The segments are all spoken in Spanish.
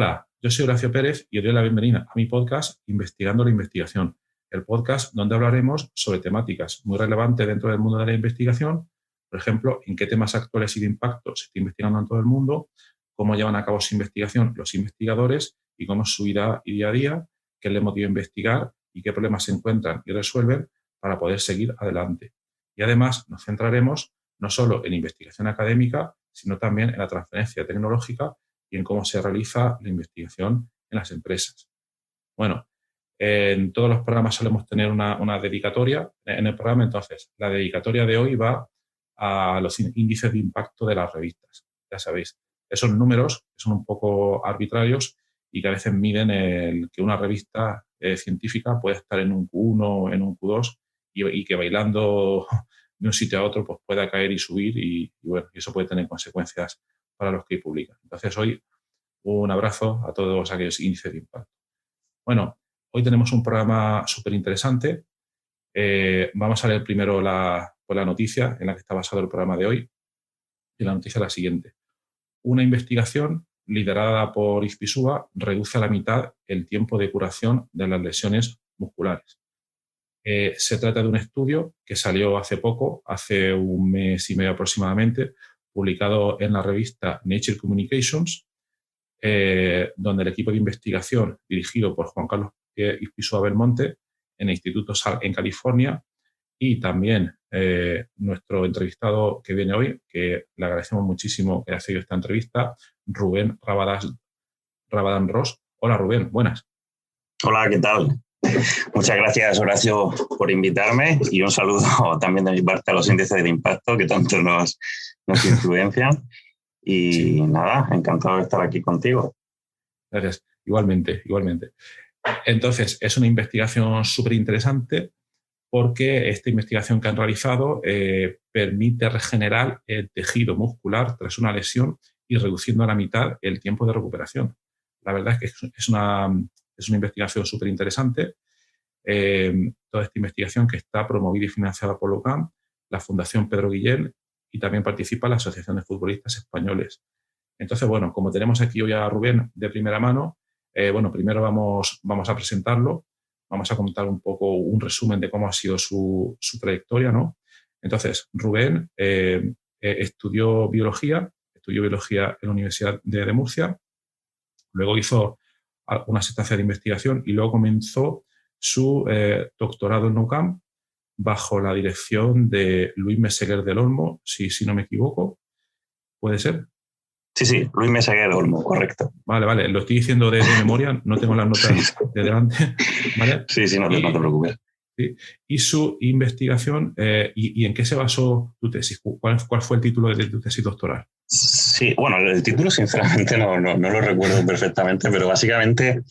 Hola, yo soy Horacio Pérez y os doy la bienvenida a mi podcast Investigando la Investigación, el podcast donde hablaremos sobre temáticas muy relevantes dentro del mundo de la investigación, por ejemplo, en qué temas actuales y de impacto se está investigando en todo el mundo, cómo llevan a cabo su investigación los investigadores y cómo es su vida y día a día, qué les motiva a investigar y qué problemas se encuentran y resuelven para poder seguir adelante. Y además nos centraremos no solo en investigación académica, sino también en la transferencia tecnológica y en cómo se realiza la investigación en las empresas. Bueno, en todos los programas solemos tener una dedicatoria en el programa, entonces la dedicatoria de hoy va a los índices de impacto de las revistas. Ya sabéis, esos números que son un poco arbitrarios y que a veces miden que una revista científica puede estar en un Q1, en un Q2 y que bailando de un sitio a otro pues pueda caer y subir y bueno, eso puede tener consecuencias para los que publican. Entonces, hoy un abrazo a todos aquellos índices de impacto. Bueno, hoy tenemos un programa súper interesante. Vamos a leer primero la noticia en la que está basado el programa de hoy. Y la noticia es la siguiente. Una investigación liderada por ISPISUA reduce a la mitad el tiempo de curación de las lesiones musculares. Se trata de un estudio que salió hace poco, hace un mes y medio aproximadamente, publicado en la revista Nature Communications, donde el equipo de investigación dirigido por Juan Carlos ISPISUA Belmonte en el Instituto Salk en California y también nuestro entrevistado que viene hoy, que le agradecemos muchísimo que haya seguido esta entrevista, Rubén Rabadán Ros. Hola Rubén, buenas. Hola, ¿qué tal? Muchas gracias, Horacio, por invitarme y un saludo también de mi parte a los índices de impacto que tanto nos influencian. Y sí, nada, encantado de estar aquí contigo. Gracias, igualmente. Entonces, es una investigación súper interesante porque esta investigación que han realizado permite regenerar el tejido muscular tras una lesión y reduciendo a la mitad el tiempo de recuperación. La verdad es que es una investigación súper interesante. Toda esta investigación que está promovida y financiada por la UCAM, la Fundación Pedro Guillén y también participa la Asociación de Futbolistas Españoles. Entonces, bueno, como tenemos aquí hoy a Rubén de primera mano, primero vamos a presentarlo, vamos a contar un poco un resumen de cómo ha sido su trayectoria, ¿no? Entonces, Rubén estudió biología en la Universidad de Murcia, luego hizo una estancia de investigación y luego comenzó su doctorado en UCAM bajo la dirección de Luis Meseguer del Olmo, si no me equivoco. ¿Puede ser? Sí, Luis Meseguer del Olmo, correcto. Vale, lo estoy diciendo de memoria, no tengo las notas de delante. ¿Vale? Sí, no te preocupes. ¿Sí? Y su investigación, ¿y en qué se basó tu tesis? ¿Cuál fue el título de tu tesis doctoral? Sí, bueno, el título sinceramente no lo recuerdo perfectamente, pero básicamente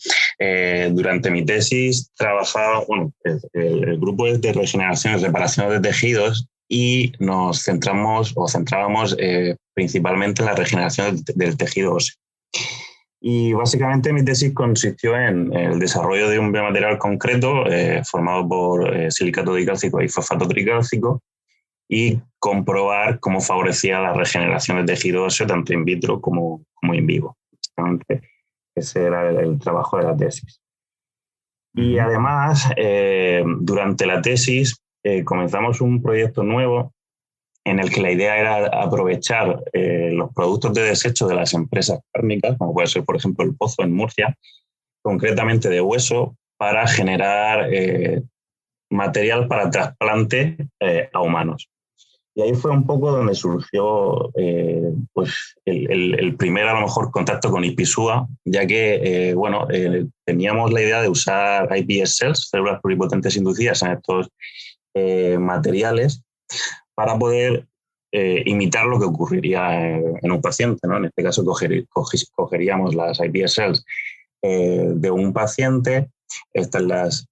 durante mi tesis trabajaba, el grupo es de regeneración y reparación de tejidos y nos centrábamos principalmente en la regeneración del tejido óseo. Y básicamente mi tesis consistió en el desarrollo de un biomaterial concreto formado por silicato dicálcico y fosfato tricálcico y comprobar cómo favorecía la regeneración del tejido óseo tanto in vitro como in vivo. Básicamente ese era el trabajo de la tesis. Y además, durante la tesis comenzamos un proyecto nuevo en el que la idea era aprovechar los productos de desecho de las empresas cárnicas, como puede ser, por ejemplo, el Pozo en Murcia, concretamente de hueso, para generar material para trasplante a humanos. Y ahí fue un poco donde surgió el primer, a lo mejor, contacto con ISPISUA, ya que teníamos la idea de usar iPS cells, células pluripotentes inducidas en estos materiales, para poder imitar lo que ocurriría en un paciente, ¿no? En este caso cogeríamos las iPS cells de un paciente, estas las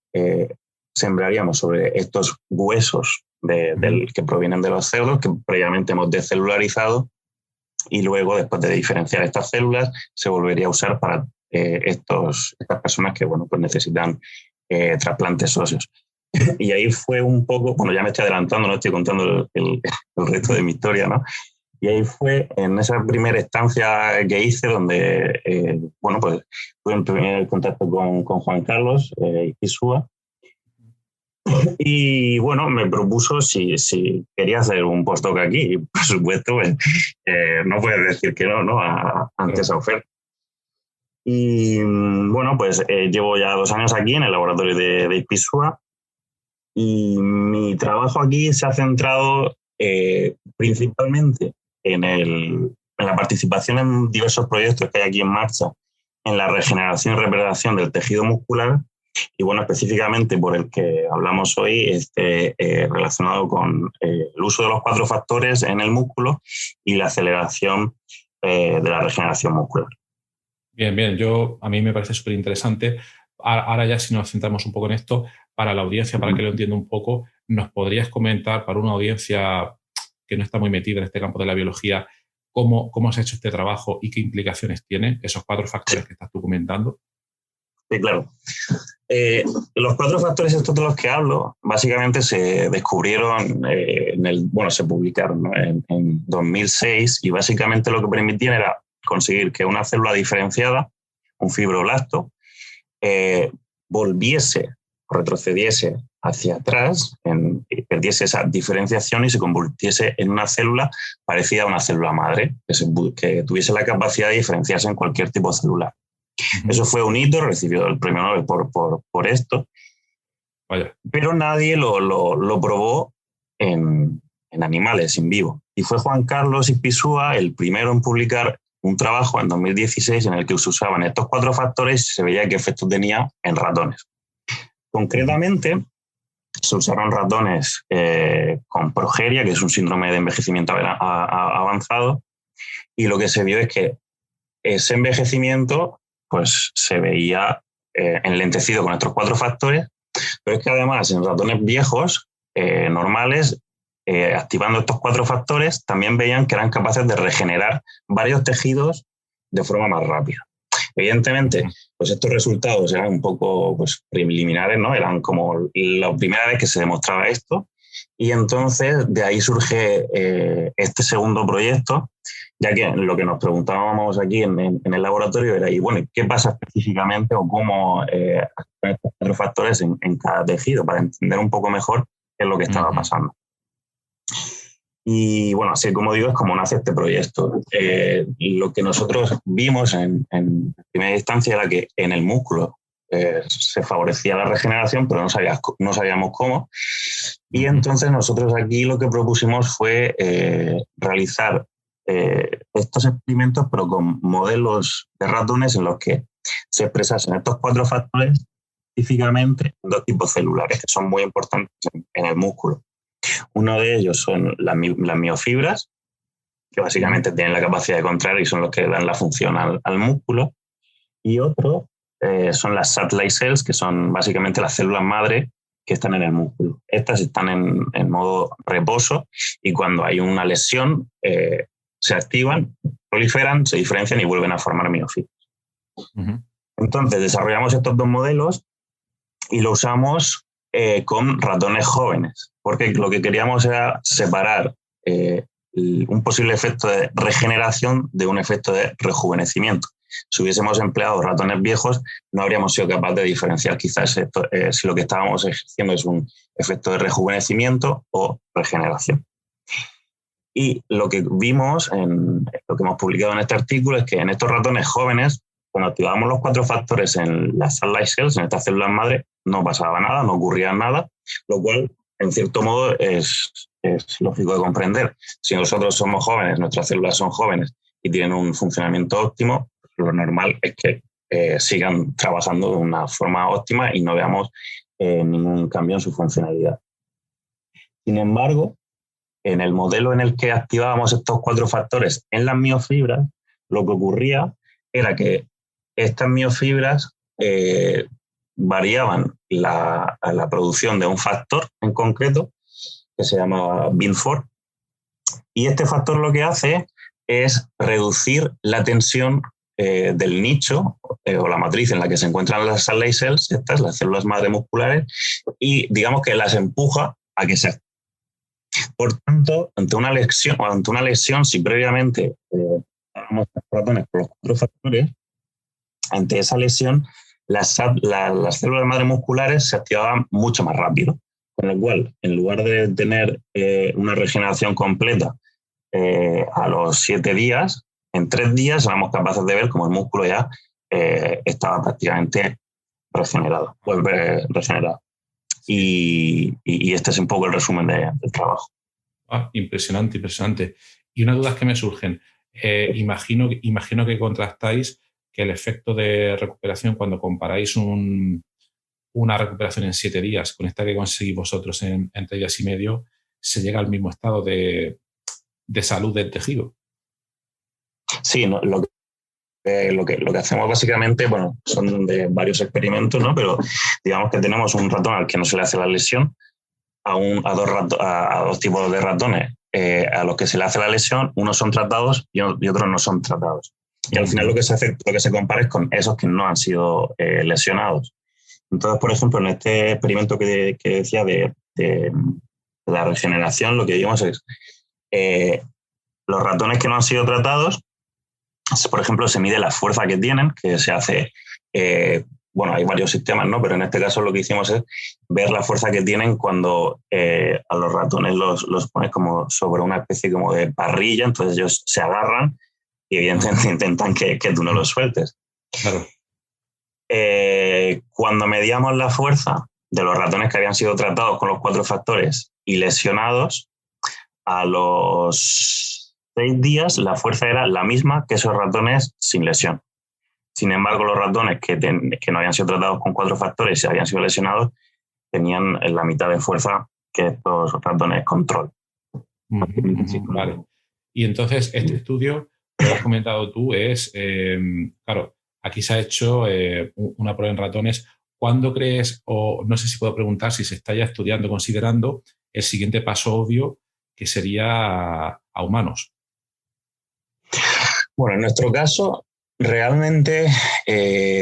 sembraríamos sobre estos huesos que provienen de los cerdos que previamente hemos descelularizado y luego, después de diferenciar estas células, se volvería a usar para estas personas que pues necesitan trasplantes óseos. Y ahí fue un poco, ya me estoy adelantando, no estoy contando el resto de mi historia, ¿no? Y ahí fue en esa primera estancia que hice donde, pues tuve en primer contacto con Juan Carlos Ispizua. Y bueno, me propuso si quería hacer un postdoc aquí. Y por supuesto, pues, no puedes decir que no ante esa oferta. Y bueno, pues llevo ya 2 años aquí en el laboratorio de Ispizua. Y mi trabajo aquí se ha centrado principalmente en la participación en diversos proyectos que hay aquí en marcha en la regeneración y reparación del tejido muscular. Y bueno, específicamente por el que hablamos hoy, relacionado con el uso de los 4 factores en el músculo y la aceleración de la regeneración muscular. Bien, a mí me parece súper interesante. Ahora ya si nos centramos un poco en esto, para la audiencia, para que lo entienda un poco, ¿nos podrías comentar para una audiencia que no está muy metida en este campo de la biología, cómo has hecho este trabajo y qué implicaciones tiene esos 4 factores que estás tú comentando? Sí, claro. Los 4 factores estos de los que hablo, básicamente se descubrieron, se publicaron, ¿no? en 2006, y básicamente lo que permitían era conseguir que una célula diferenciada, un fibroblasto, volviese o retrocediese hacia atrás, perdiese esa diferenciación y se convirtiese en una célula parecida a una célula madre, que tuviese la capacidad de diferenciarse en cualquier tipo celular. Uh-huh. Eso fue un hito, recibió el premio Nobel por esto. Vaya. Pero nadie lo probó en animales, in vivo. Y fue Juan Carlos Ispizua el primero en publicar un trabajo en 2016 en el que se usaban estos 4 factores y se veía qué efecto tenía en ratones. Concretamente, se usaron ratones con progeria, que es un síndrome de envejecimiento avanzado, y lo que se vio es que ese envejecimiento pues, se veía enlentecido con estos 4 factores, pero es que además en ratones viejos, normales, activando estos 4 factores, también veían que eran capaces de regenerar varios tejidos de forma más rápida. Evidentemente, pues estos resultados eran un poco pues, preliminares, ¿no? Eran como la primera vez que se demostraba esto, y entonces de ahí surge este segundo proyecto, ya que lo que nos preguntábamos aquí en el laboratorio era, y bueno, ¿qué pasa específicamente o cómo actúan estos 4 factores en cada tejido para entender un poco mejor qué es lo que estaba pasando? Y bueno, así como digo, es como nace este proyecto. Lo que nosotros vimos en primera instancia era que en el músculo se favorecía la regeneración, pero no sabíamos cómo. Y entonces nosotros aquí lo que propusimos fue realizar estos experimentos, pero con modelos de ratones en los que se expresasen estos 4 factores específicamente en 2 tipos celulares que son muy importantes en el músculo. Uno de ellos son las miofibras, que básicamente tienen la capacidad de contraer y son los que dan la función al músculo. Y otro son las satellite cells, que son básicamente las células madre que están en el músculo. Estas están en modo reposo y cuando hay una lesión se activan, proliferan, se diferencian y vuelven a formar miofibras. Uh-huh. Entonces desarrollamos estos 2 modelos y lo usamos con ratones jóvenes, porque lo que queríamos era separar un posible efecto de regeneración de un efecto de rejuvenecimiento. Si hubiésemos empleado ratones viejos, no habríamos sido capaces de diferenciar quizás si lo que estábamos ejerciendo es un efecto de rejuvenecimiento o regeneración. Y lo que vimos, lo que hemos publicado en este artículo, es que en estos ratones jóvenes, cuando activábamos los 4 factores en las satellite cells, en estas células madre, no pasaba nada, no ocurría nada, lo cual, en cierto modo, es lógico de comprender. Si nosotros somos jóvenes, nuestras células son jóvenes y tienen un funcionamiento óptimo, lo normal es que sigan trabajando de una forma óptima y no veamos ningún cambio en su funcionalidad. Sin embargo, en el modelo en el que activábamos estos 4 factores en las miofibras, lo que ocurría era que estas miofibras variaban la producción de un factor en concreto que se llama BIN4, y este factor lo que hace es reducir la tensión del nicho o la matriz en la que se encuentran las satellite cells, las células madre musculares, y digamos que las empuja a que se activen. Por tanto, ante una lesión, si previamente tratamos a ratones por los 4 factores, ante esa lesión, las células madre musculares se activaban mucho más rápido. Con lo cual, en lugar de tener una regeneración completa a los 7 días, en 3 días éramos capaces de ver cómo el músculo ya estaba prácticamente regenerado. Y este es un poco el resumen del trabajo. Impresionante, impresionante. Y unas dudas que me surgen. Imagino que contrastáis que el efecto de recuperación, cuando comparáis una recuperación en 7 días con esta que conseguís vosotros en 3 días y medio, se llega al mismo estado de salud del tejido. Sí, no, lo que hacemos básicamente, bueno, son de varios experimentos, ¿no? Pero digamos que tenemos un ratón al que no se le hace la lesión, a dos tipos de ratones a los que se le hace la lesión, unos son tratados y otros no son tratados. Y al final lo que se compara es con esos que no han sido lesionados. Entonces, por ejemplo, en este experimento que decía de la regeneración, lo que vimos es los ratones que no han sido tratados, por ejemplo, se mide la fuerza que tienen, que se hace, bueno, hay varios sistemas, ¿no? Pero en este caso lo que hicimos es ver la fuerza que tienen cuando a los ratones los pones como sobre una especie como de parrilla, entonces ellos se agarran y evidentemente intentan que tú no los sueltes. Claro. Cuando medíamos la fuerza de los ratones que habían sido tratados con los 4 factores y lesionados, a los 6 días la fuerza era la misma que esos ratones sin lesión. Sin embargo, los ratones que no habían sido tratados con 4 factores y habían sido lesionados tenían la mitad de fuerza que estos ratones control. Vale. Y entonces, este estudio, lo has comentado tú, es, claro, aquí se ha hecho una prueba en ratones. ¿Cuándo crees, o no sé si puedo preguntar si se está ya estudiando, considerando el siguiente paso obvio, que sería a humanos? Bueno, en nuestro caso, realmente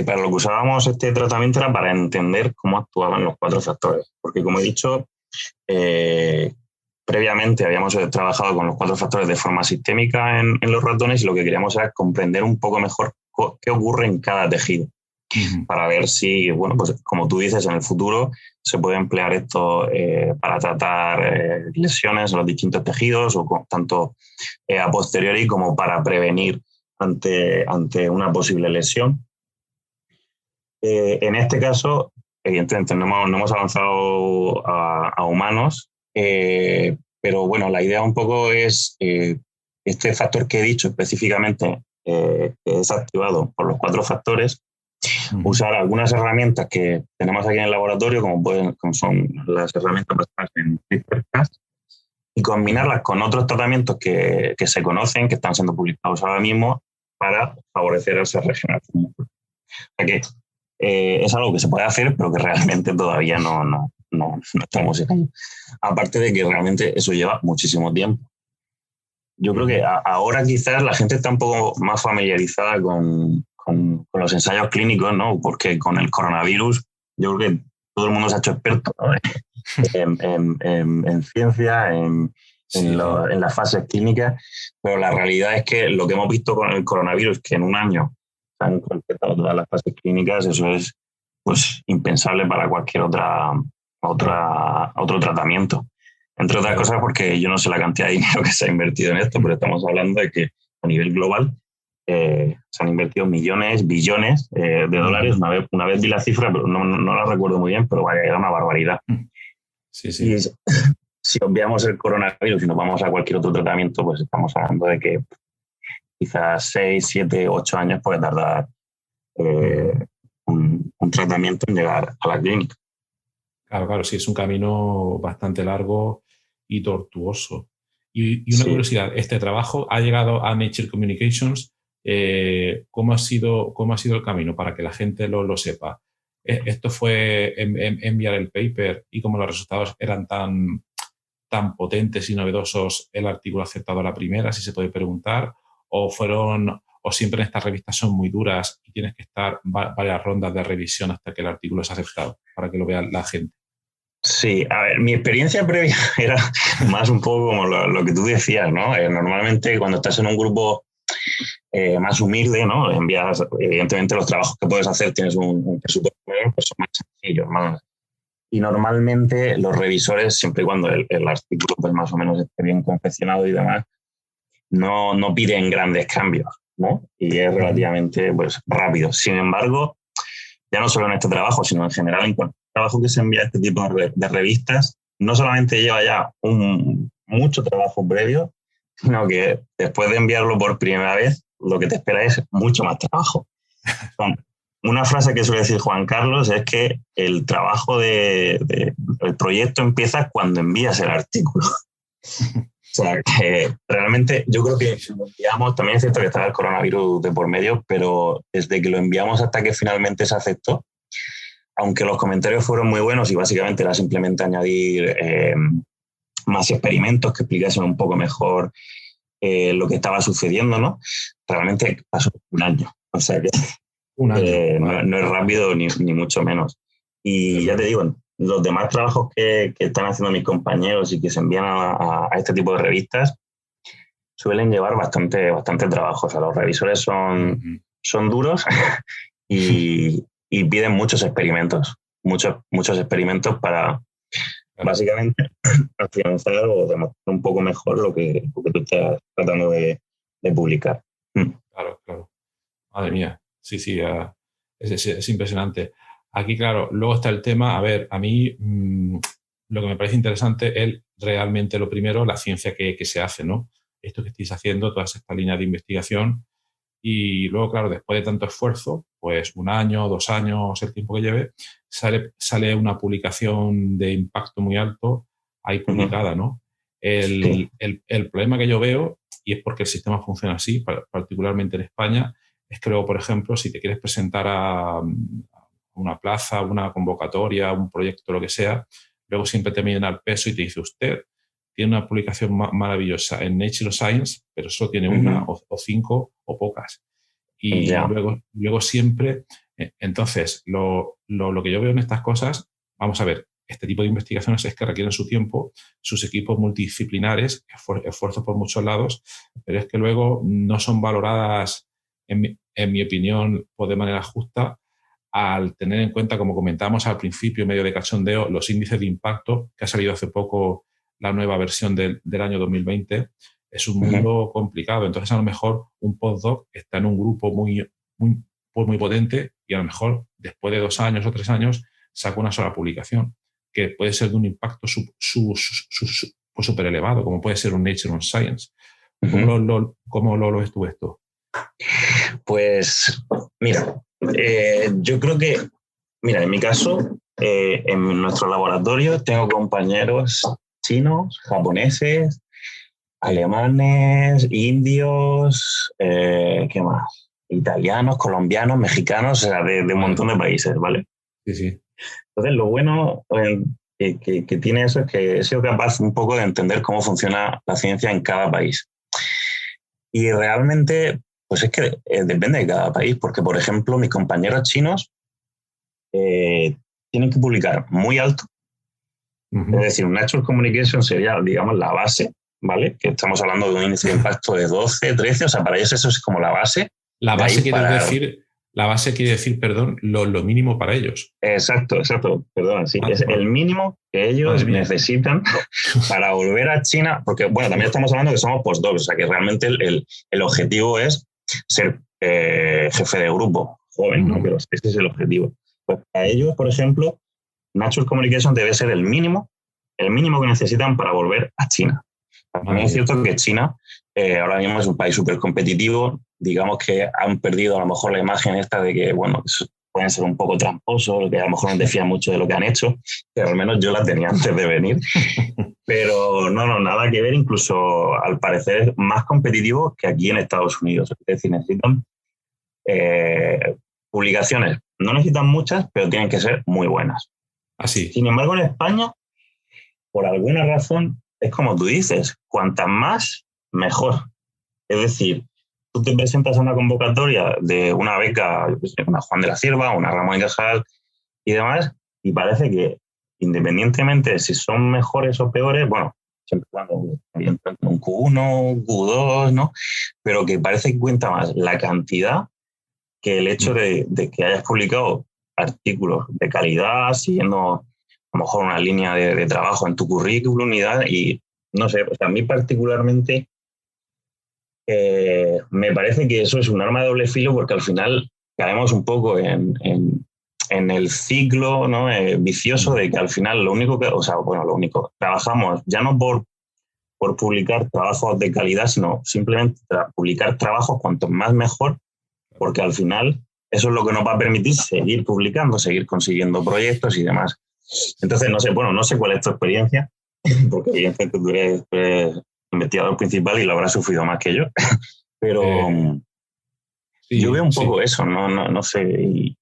para lo que usábamos este tratamiento era para entender cómo actuaban los 4 factores. Porque, como he dicho, previamente habíamos trabajado con los 4 factores de forma sistémica en los ratones y lo que queríamos era comprender un poco mejor qué ocurre en cada tejido. Para ver si, bueno, pues como tú dices, en el futuro se puede emplear esto para tratar lesiones en los distintos tejidos o tanto a posteriori como para prevenir ante una posible lesión. En este caso, evidentemente no hemos avanzado a humanos, pero bueno, la idea un poco es este factor que he dicho específicamente, que es activado por los 4 factores, usar algunas herramientas que tenemos aquí en el laboratorio, como son las herramientas basadas en CRISPR-Cas, y combinarlas con otros tratamientos que se conocen, que están siendo publicados ahora mismo, para favorecer esa regeneración muscular. O sea que es algo que se puede hacer, pero que realmente todavía no estamos haciendo. Aparte de que realmente eso lleva muchísimo tiempo. Yo creo que ahora quizás la gente está un poco más familiarizada con los ensayos clínicos, ¿no? Porque con el coronavirus yo creo que todo el mundo se ha hecho experto, ¿no? en ciencia, en las fases clínicas, pero la realidad es que lo que hemos visto con el coronavirus, que en un año se han completado todas las fases clínicas, eso es pues impensable para cualquier otro tratamiento. Entre otras cosas porque yo no sé la cantidad de dinero que se ha invertido en esto, pero estamos hablando de que a nivel global se han invertido millones, billones de dólares. Una vez vi la cifra, pero no la recuerdo muy bien, pero vaya, era una barbaridad. Sí, sí. Y si obviamos el coronavirus y nos vamos a cualquier otro tratamiento, pues estamos hablando de que quizás 6, 7, 8 años puede tardar un tratamiento en llegar a la clínica. Claro, sí, es un camino bastante largo y tortuoso. Y una curiosidad, ¿este trabajo ha llegado a Nature Communications? ¿Cómo ha sido el camino para que la gente lo sepa? ¿Esto fue enviar el paper y como los resultados eran tan potentes y novedosos, el artículo aceptado a la primera, si se puede preguntar? ¿O siempre en estas revistas son muy duras y tienes que estar varias rondas de revisión hasta que el artículo es aceptado para que lo vea la gente? Sí, a ver, mi experiencia previa era más un poco como lo que tú decías, ¿no? Normalmente cuando estás en un grupo más humilde, ¿no? Envías, evidentemente, los trabajos que puedes hacer, tienes un presupuesto, pues son más sencillos, más. Y normalmente los revisores, siempre y cuando el artículo pues más o menos esté bien confeccionado y demás, no piden grandes cambios, ¿no? Y es relativamente pues, rápido. Sin embargo, ya no solo en este trabajo, sino en general en cualquier trabajo que se envía a este tipo de revistas, no solamente lleva ya mucho trabajo previo, sino que después de enviarlo por primera vez, lo que te espera es mucho más trabajo. Una frase que suele decir Juan Carlos es que el trabajo el proyecto empieza cuando envías el artículo. O sea, que realmente yo creo que lo enviamos, también es cierto que estaba el coronavirus de por medio, pero desde que lo enviamos hasta que finalmente se aceptó, aunque los comentarios fueron muy buenos y básicamente era simplemente añadir más experimentos que explicasen un poco mejor lo que estaba sucediendo, ¿no? Realmente pasó un año. O sea que Un año. Vale. no es rápido ni mucho menos. Y ya te digo, los demás trabajos que están haciendo mis compañeros y que se envían a este tipo de revistas suelen llevar bastante trabajo. O sea, los revisores son duros y piden muchos experimentos para Claro. básicamente afianzar o demostrar un poco mejor lo que tú estás tratando de publicar. Claro. Madre mía. Sí, es impresionante. Aquí, claro, luego está el tema, a ver, a mí lo que me parece interesante es realmente lo primero, la ciencia que se hace, ¿no? Esto que estáis haciendo, todas estas líneas de investigación. Y luego, claro, después de tanto esfuerzo, pues 1 año, 2 años, el tiempo que lleve, sale una publicación de impacto muy alto ahí publicada, ¿no? El problema que yo veo, y es porque el sistema funciona así, particularmente en España, es que luego, por ejemplo, si te quieres presentar a una plaza, una convocatoria, un proyecto, lo que sea, luego siempre te miden al peso y te dice usted tiene una publicación maravillosa en Nature Science, pero solo tiene una o 5 o pocas. Y luego siempre... Entonces, lo que yo veo en estas cosas, vamos a ver, este tipo de investigaciones es que requieren su tiempo, sus equipos multidisciplinares, esfuerzos por muchos lados, pero es que luego no son valoradas, en mi opinión, pues de manera justa, al tener en cuenta, como comentamos al principio, medio de cachondeo, los índices de impacto, que ha salido hace poco la nueva versión del año 2020, es un mundo complicado. Entonces, a lo mejor un postdoc está en un grupo muy potente y a lo mejor después de 2 años o 3 años saca una sola publicación, que puede ser de un impacto súper elevado, como puede ser un Nature on Science. ¿Cómo lo ves tú esto? Pues, mira, yo creo que, mira, en mi caso, en nuestro laboratorio tengo compañeros chinos, japoneses, alemanes, indios, ¿qué más? Italianos, colombianos, mexicanos, o sea, de un montón de países, ¿vale? Sí. Entonces, lo bueno que tiene eso es que he sido capaz un poco de entender cómo funciona la ciencia en cada país. Y realmente, pues es que depende de cada país, porque, por ejemplo, mis compañeros chinos tienen que publicar muy alto. Es decir, un Natural Communication sería, digamos, la base, ¿vale? Que estamos hablando de un índice de impacto de 12, 13, o sea, para ellos eso es como la base. La base quiere decir, perdón, lo mínimo para ellos. Exacto, perdón, sí. Es el mínimo que ellos necesitan para volver a China, porque, bueno, también estamos hablando que somos postdocs, o sea, que realmente el objetivo es ser jefe de grupo, joven, ¿no? Pero ese es el objetivo. Pues para ellos, por ejemplo, Natural Communication debe ser el mínimo que necesitan para volver a China. También es cierto que China ahora mismo es un país súper competitivo. Digamos que han perdido a lo mejor la imagen esta de que, bueno, pueden ser un poco tramposos, que a lo mejor no te fían mucho de lo que han hecho, pero al menos yo la tenía antes de venir. Pero no, nada que ver, incluso al parecer más competitivo que aquí en Estados Unidos. Es decir, necesitan publicaciones. No necesitan muchas, pero tienen que ser muy buenas. Así. Sin embargo, en España, por alguna razón, es como tú dices, cuantas más, mejor. Es decir, tú te presentas a una convocatoria de una beca, una Juan de la Cierva, una Ramón y Cajal y demás, y parece que independientemente de si son mejores o peores, bueno, siempre cuando entran con un Q1, Q2, ¿no? Pero que parece que cuenta más la cantidad que el hecho de que hayas publicado artículos de calidad, siguiendo a lo mejor una línea de trabajo en tu currículum y no sé, pues a mí particularmente me parece que eso es un arma de doble filo porque al final caemos un poco en el ciclo, ¿no? Vicioso de que al final lo único trabajamos ya no por publicar trabajos de calidad, sino simplemente publicar trabajos cuanto más mejor, porque al final eso es lo que nos va a permitir seguir publicando, seguir consiguiendo proyectos y demás. Entonces, no sé cuál es tu experiencia, porque evidentemente tú eres investigador principal y lo habrás sufrido más que yo, pero sí, yo veo un poco eso, no sé,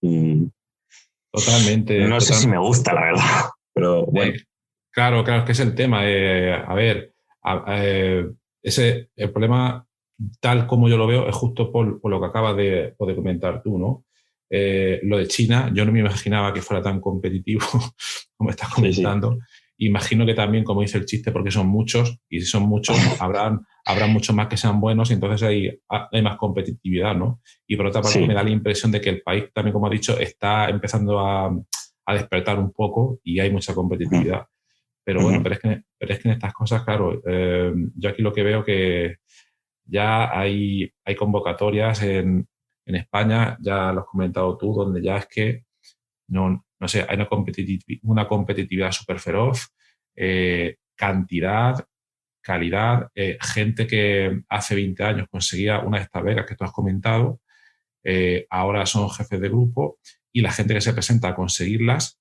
totalmente. No sé si me gusta, la verdad, pero bueno. Claro, es que es el tema. A ver, el problema, tal como yo lo veo, es justo por lo que acabas de comentar tú, ¿no? Lo de China, yo no me imaginaba que fuera tan competitivo como estás comentando. Sí. Imagino que también, como dice el chiste, porque son muchos, y si son muchos, habrán muchos más que sean buenos, y entonces hay más competitividad, ¿no? Y por otra parte, me da la impresión de que el país, también como has dicho, está empezando a despertar un poco y hay mucha competitividad. Pero bueno, pero es que en estas cosas, claro, yo aquí lo que veo que ya hay convocatorias en España, ya lo has comentado tú, donde ya es que, no sé, hay una competitividad súper feroz, cantidad, calidad, gente que hace 20 años conseguía una de estas becas que tú has comentado, ahora son jefes de grupo, y la gente que se presenta a conseguirlas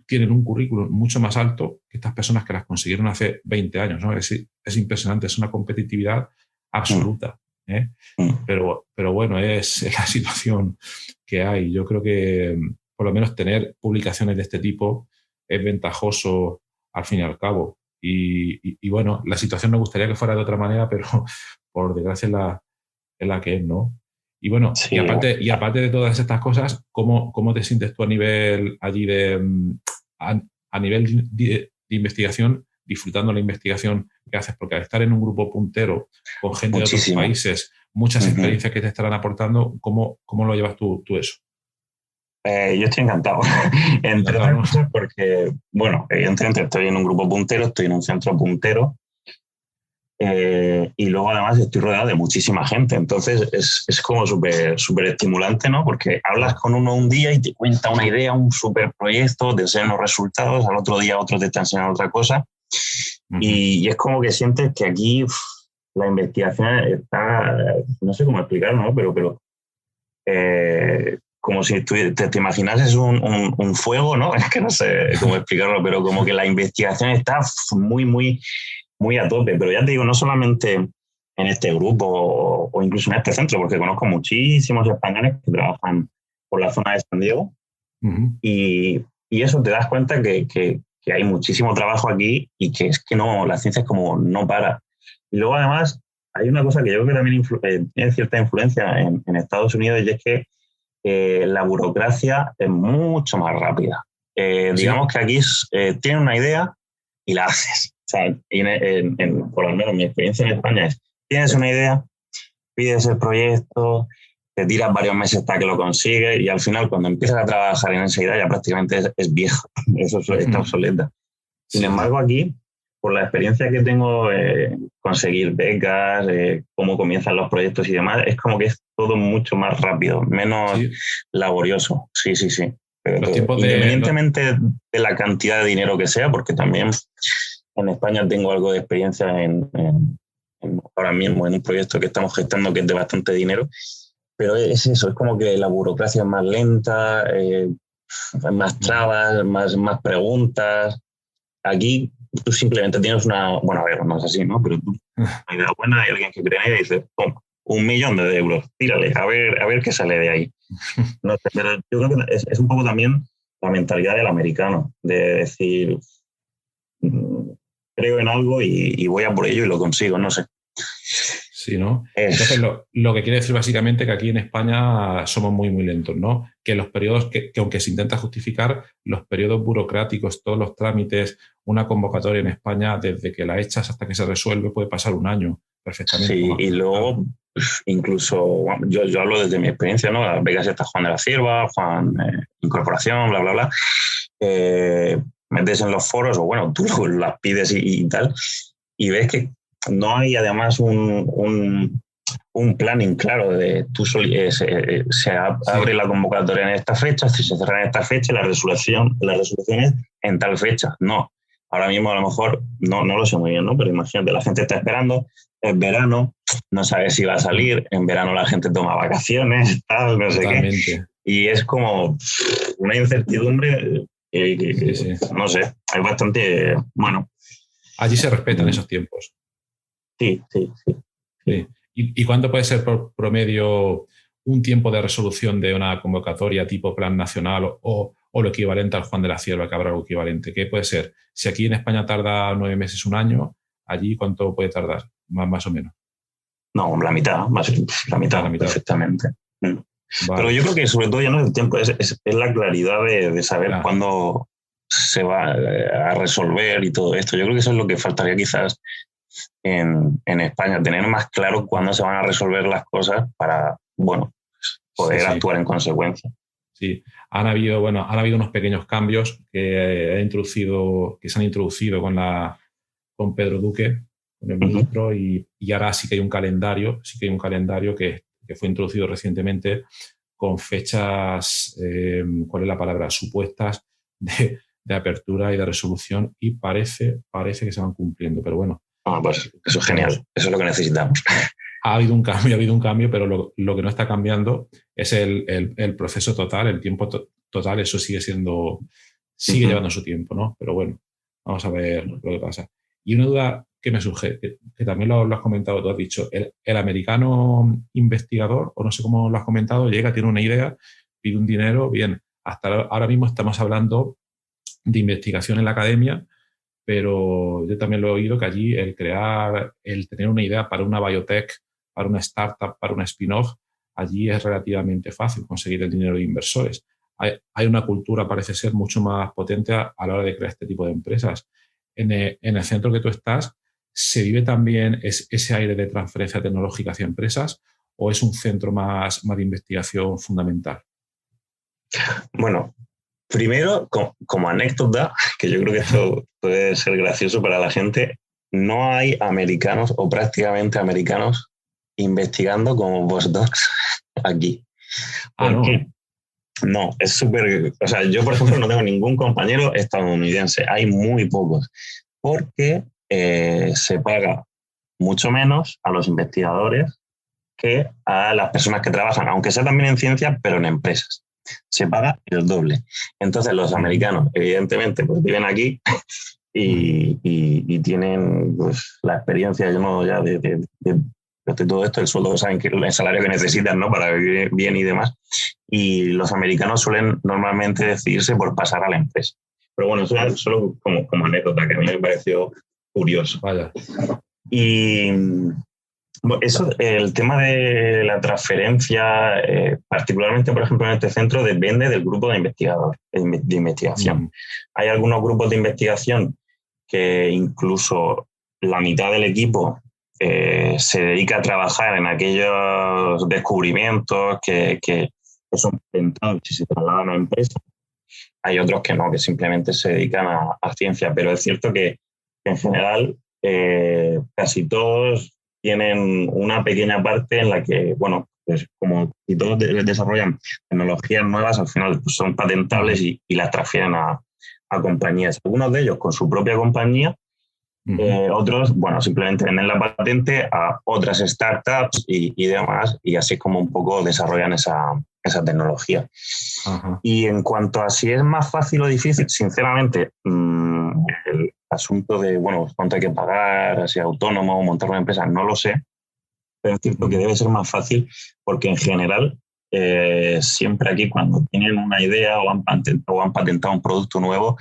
tienen un currículum mucho más alto que estas personas que las consiguieron hace 20 años, ¿no? Es impresionante, es una competitividad absoluta. Pero bueno, es la situación que hay. Yo creo que por lo menos tener publicaciones de este tipo es ventajoso al fin y al cabo. Y bueno, la situación me gustaría que fuera de otra manera, pero por desgracia es la que es, ¿no? Y bueno, sí. y aparte de todas estas cosas, ¿cómo te sientes tú a nivel allí a nivel de investigación, disfrutando la investigación que haces? Porque al estar en un grupo puntero con gente de otros países, muchas experiencias que te estarán aportando, ¿cómo lo llevas tú eso? Yo estoy encantado, entre otras cosas porque, bueno, evidentemente estoy en un grupo puntero, estoy en un centro puntero, y luego además estoy rodeado de muchísima gente, entonces es como súper estimulante, ¿no? Porque hablas con uno un día y te cuenta una idea, un súper proyecto, te enseñan los resultados, al otro día otro te está enseñando otra cosa, y es como que sientes que aquí la investigación está, no sé cómo explicarlo, ¿no? Pero como si tú te imaginases un fuego, ¿no? Es que no sé cómo explicarlo, pero como que la investigación está muy a tope. Pero ya te digo, no solamente en este grupo o incluso en este centro, porque conozco muchísimos españoles que trabajan por la zona de San Diego, y eso te das cuenta que hay muchísimo trabajo aquí y que es que no, la ciencia es como no para. Y luego además hay una cosa que yo creo que también tiene cierta influencia en Estados Unidos, y es que la burocracia es mucho más rápida. Digamos que aquí tienes una idea y la haces. O sea, por lo menos mi experiencia en España es, tienes una idea, pides el proyecto, te tiras varios meses hasta que lo consigues, y al final cuando empiezas a trabajar en esa idea ya prácticamente es vieja, eso está obsoleta. Sin embargo, aquí, por la experiencia que tengo, conseguir becas, cómo comienzan los proyectos y demás, es como que es todo mucho más rápido, menos laborioso. Sí. Pero independientemente de la cantidad de dinero que sea, porque también en España tengo algo de experiencia ahora mismo en un proyecto que estamos gestando que es de bastante dinero, pero es eso, es como que la burocracia es más lenta, más trabas, más preguntas. Aquí tú simplemente tienes bueno, a ver, no es así, ¿no? Pero tú, una idea buena, hay alguien que cree en ella y dice, toma, 1 millón de euros, tírale, a ver qué sale de ahí. No sé, pero yo creo que es un poco también la mentalidad del americano, de decir, creo en algo y voy a por ello y lo consigo, no sé. Sí, ¿no? Entonces, lo que quiere decir básicamente que aquí en España somos muy, muy lentos, ¿no? Que los periodos, que aunque se intenta justificar, los periodos burocráticos, todos los trámites, una convocatoria en España, desde que la echas hasta que se resuelve, puede pasar un año perfectamente. Sí, y luego, incluso, bueno, yo hablo desde mi experiencia, ¿no? Las becas estas Juan de la Cierva, Juan Incorporación, bla, bla, bla. Metes en los foros, o bueno, tú las pides y tal, y ves que no hay además un planning claro de se abre la convocatoria en esta fecha, se cierra en esta fecha, las resoluciones en tal fecha. No, ahora mismo a lo mejor no lo sé muy bien, ¿no? Pero imagínate, la gente está esperando, es verano, no sabe si va a salir, en verano la gente toma vacaciones, tal, no sé qué. Y es como una incertidumbre que no sé, es bastante, bueno. Allí se respetan esos tiempos. Sí. ¿Y cuánto puede ser por promedio un tiempo de resolución de una convocatoria tipo plan nacional o lo equivalente al Juan de la Cierva, que habrá algo equivalente? ¿Qué puede ser? Si aquí en España tarda 9 meses, un año, ¿allí cuánto puede tardar? Más o menos. No, la mitad perfectamente. Vale. Pero yo creo que sobre todo ya no es el tiempo, es la claridad de saber cuándo se va a resolver y todo esto. Yo creo que eso es lo que faltaría quizás en España, tener más claro cuándo se van a resolver las cosas para, bueno, poder actuar en consecuencia. Sí, han habido unos pequeños cambios que se han introducido con Pedro Duque, con el ministro, y ahora sí que hay un calendario, que fue introducido recientemente con fechas, ¿cuál es la palabra? Supuestas de apertura y de resolución, y parece que se van cumpliendo, pero bueno. Pues eso es genial, eso es lo que necesitamos. Ha habido un cambio, pero lo que no está cambiando es el proceso total, el tiempo total, eso sigue llevando su tiempo, ¿no? Pero bueno, vamos a ver lo que pasa. Y una duda que me surge, que también lo has comentado, tú has dicho, el americano investigador, o no sé cómo lo has comentado, llega, tiene una idea, pide un dinero, bien, hasta ahora mismo estamos hablando de investigación en la academia, pero yo también lo he oído que allí el tener una idea para una biotech, para una startup, para una spin-off, allí es relativamente fácil conseguir el dinero de inversores. Hay una cultura, parece ser, mucho más potente a la hora de crear este tipo de empresas. En el centro que tú estás, ¿se vive también ese aire de transferencia tecnológica hacia empresas o es un centro más de investigación fundamental? Bueno, primero, como anécdota, que yo creo que esto puede ser gracioso para la gente, no hay americanos o prácticamente americanos investigando como vosotros aquí. ¿Por qué? No, es súper... O sea, yo, por ejemplo, no tengo ningún compañero estadounidense. Hay muy pocos. Porque se paga mucho menos a los investigadores que a las personas que trabajan, aunque sea también en ciencia, pero en empresas. Se paga el doble. Entonces, los americanos, evidentemente, pues viven aquí y tienen pues, la experiencia ya de todo esto, el sueldo, saben que el salario que necesitan, ¿no? Para vivir bien y demás. Y los americanos suelen normalmente decidirse por pasar a la empresa. Pero bueno, eso es solo como anécdota, que a mí me pareció curioso. Vaya. Y eso, el tema de la transferencia, particularmente, por ejemplo, en este centro, depende del grupo de investigación. Hay algunos grupos de investigación que incluso la mitad del equipo se dedica a trabajar en aquellos descubrimientos que son patentados y se trasladan a empresas. Hay otros que no, que simplemente se dedican a ciencia, pero es cierto que en general casi todos tienen una pequeña parte en la que, bueno, pues como si todos desarrollan tecnologías nuevas, al final pues son patentables y las transfieren a compañías. Algunos de ellos con su propia compañía, otros, bueno, simplemente venden la patente a otras startups y demás, y así es como un poco desarrollan esa tecnología. Ajá. Y en cuanto a si es más fácil o difícil, sinceramente, el asunto de, bueno, cuánto hay que pagar, si es autónomo o montar una empresa, no lo sé, pero es cierto que debe ser más fácil porque en general siempre aquí cuando tienen una idea o han patentado un producto nuevo,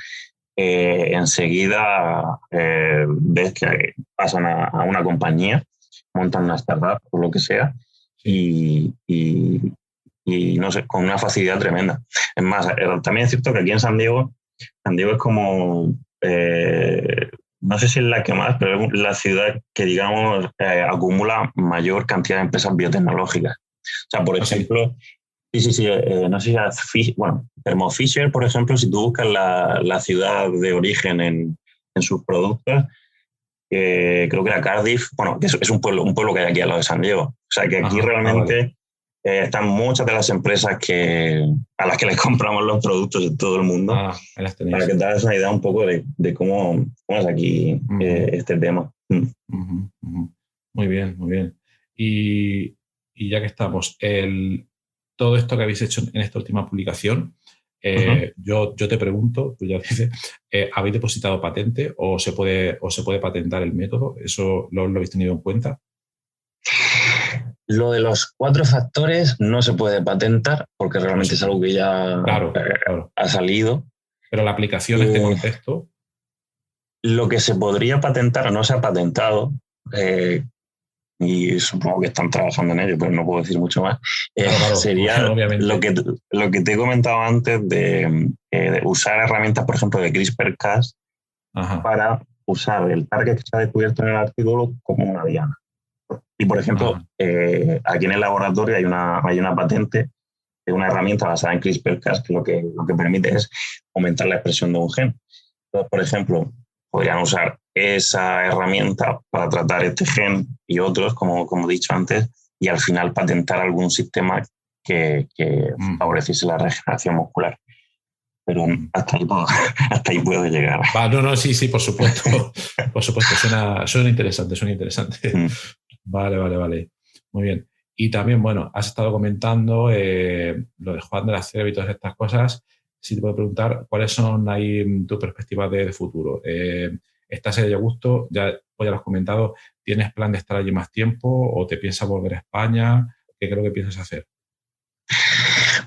enseguida ves que pasan a una compañía montan una startup o lo que sea y no sé, con una facilidad tremenda. Es más, también es cierto que aquí en San Diego es como, no sé si es la que más, pero es la ciudad que, digamos, acumula mayor cantidad de empresas biotecnológicas. O sea, por ejemplo, sí, no sé si Thermo Fisher, por ejemplo, si tú buscas la ciudad de origen en sus productos, creo que era Cardiff, bueno, que es un pueblo que hay aquí al lado de San Diego. O sea, que aquí realmente están muchas de las empresas a las que les compramos los productos de todo el mundo. Las tenéis. Para que te hagas una idea un poco de cómo es aquí este tema. Muy bien, muy bien. Y ya que estamos, todo esto que habéis hecho en esta última publicación, yo te pregunto, tú ya dices, ¿habéis depositado patente o se puede patentar el método? ¿Eso lo habéis tenido en cuenta? Lo de los 4 factores no se puede patentar porque realmente es algo que ya ha salido. Pero la aplicación en este contexto... Lo que se podría patentar no se ha patentado, y supongo que están trabajando en ello, pero no puedo decir mucho más. Sería lo que te he comentado antes de usar herramientas, por ejemplo, de CRISPR-Cas para usar el target que está descubierto en el artículo como una diana. Y, por ejemplo, aquí en el laboratorio hay una patente de una herramienta basada en CRISPR-Cas que lo que permite es aumentar la expresión de un gen. Entonces, por ejemplo, podrían usar esa herramienta para tratar este gen y otros, como he dicho antes, y al final patentar algún sistema que favoreciese la regeneración muscular. Pero hasta ahí puedo llegar. Sí, por supuesto. Por supuesto, suena interesante. Vale. Muy bien. Y también, bueno, has estado comentando lo de Juan de la Cierva y todas estas cosas. Si te puedo preguntar, ¿cuáles son ahí tus perspectivas de futuro? ¿Estás a gusto? Ya lo has comentado. ¿Tienes plan de estar allí más tiempo o te piensas volver a España? ¿Qué creo que piensas hacer?